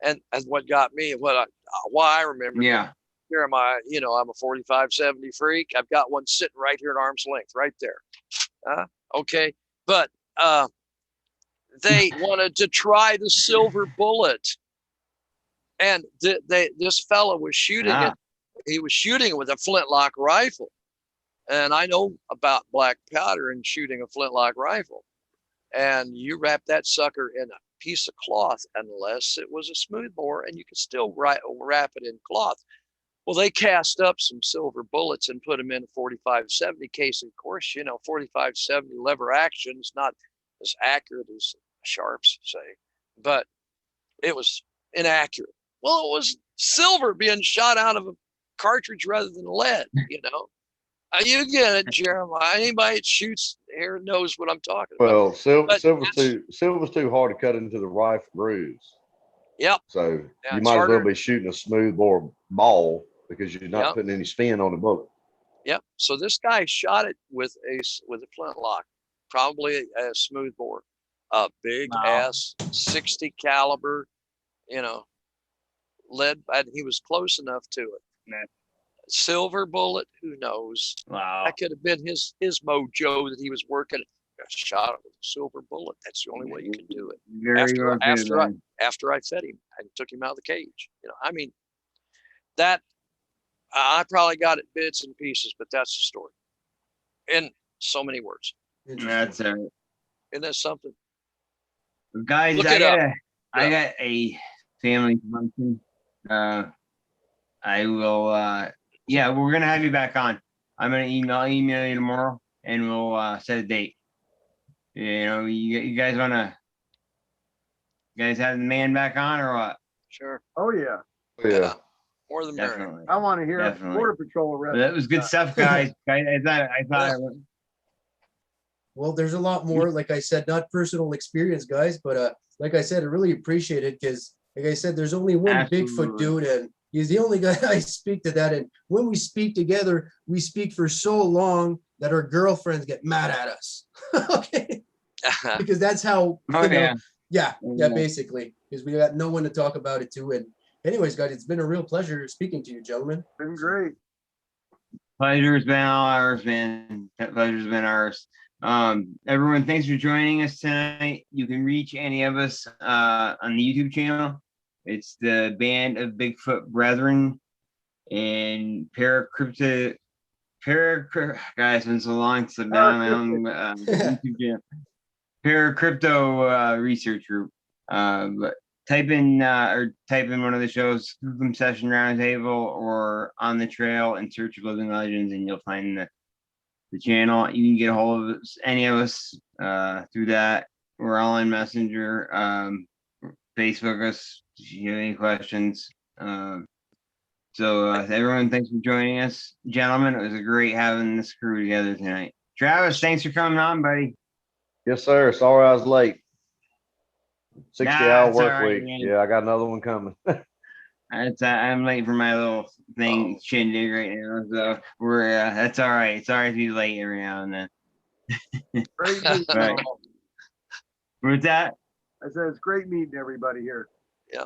and what got me, why I remember. Yeah. Jeremiah, you know, I'm a 45-70 freak. I've got one sitting right here at arm's length, right there. Okay, but they wanted to try the silver bullet, and this fellow was shooting it. He was shooting with a flintlock rifle, and I know about black powder and shooting a flintlock rifle. And you wrap that sucker in a piece of cloth, unless it was a smoothbore, and you can still wrap it in cloth. Well, they cast up some silver bullets and put them in a 45-70 case. Of course, you know, 45-70 lever action is not as accurate as sharps say, but it was inaccurate. Well, it was silver being shot out of a cartridge rather than lead, you know. You get it, Jeremiah. Anybody that shoots here knows what I'm talking about. Well, But silver's too hard to cut into the rifle grooves. Yep. So Yeah, you it's might as well harder. be shooting a smooth bore ball because you're not Yep. putting any spin on the bullet. Yep. So this guy shot it with a flintlock, probably a smooth bore, a big ass 60 caliber, you know, lead. And he was close enough to it. Nice. Silver bullet, who knows? Wow. That could have been his mojo that he was working. I shot it with a silver bullet. That's the only way you can do it. Very well good, After I fed him and took him out of the cage, I mean, that I probably got it bits and pieces, but that's the story in so many words. That's Isn't that something? guys. Look I it up. got a family function. I will. Yeah, we're gonna have you back on. I'm gonna email you tomorrow, and we'll set a date. You guys have the man back on or what? Sure. Oh yeah. Yeah. More than merrier. Definitely. I want to hear Definitely. Border Patrol arrest. Well, that was good stuff, guys. I thought. Well, there's a lot more, like I said, not personal experience, guys, but like I said, I really appreciate it because, like I said, there's only one Bigfoot dude, and he's the only guy I speak to that. And when we speak together, we speak for so long that our girlfriends get mad at us. Okay, because that's how. Yeah, basically, because we got no one to talk about it to. And anyways, guys, it's been a real pleasure speaking to you, gentlemen. Been great. Pleasure's been all ours, man. Pleasure's been ours. Everyone, thanks for joining us tonight. You can reach any of us on the YouTube channel. It's the Band of Bigfoot Brethren and guys, it's been so long since I've been on my own YouTube channel. Paracrypto Research Group. But type in one of the shows, Skookum Session Roundtable or On the Trail in Search of Living Legends, and you'll find the channel. You can get a hold of any of us through that. We're all in Messenger. Facebook us if you have any questions. So everyone, thanks for joining us. Gentlemen, it was great having this crew together tonight. Travis, thanks for coming on, buddy. Yes, sir. Sorry I was late. 60-hour work week. Man. Yeah, I got another one coming. I'm late for my little thing shindig right now, so we're that's all right. It's all right to be late every now and then. Great meeting. Right. What's that? I said it's great meeting everybody here. Yeah,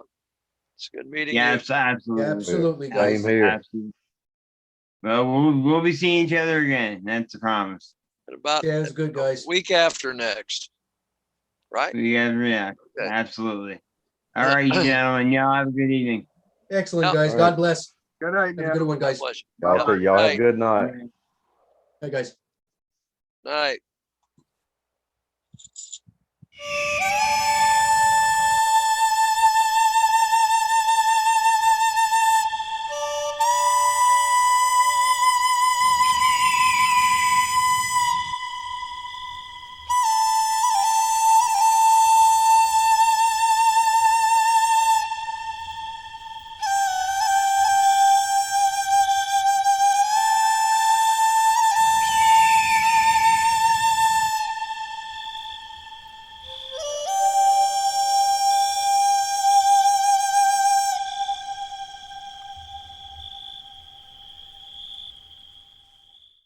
it's a good meeting. Yeah, you. absolutely. Absolutely, guys. Same here. Absolutely. Well, we'll be seeing each other again. That's a promise. In about Yeah, it's good, guys. week after next, right? Yeah, Okay. absolutely. All right, gentlemen. Y'all have a good evening. Excellent, Yep. guys. All God right. bless. Good night, Have a now. good one, guys. Pleasure. Y'all have a good night. Bye, guys. Night.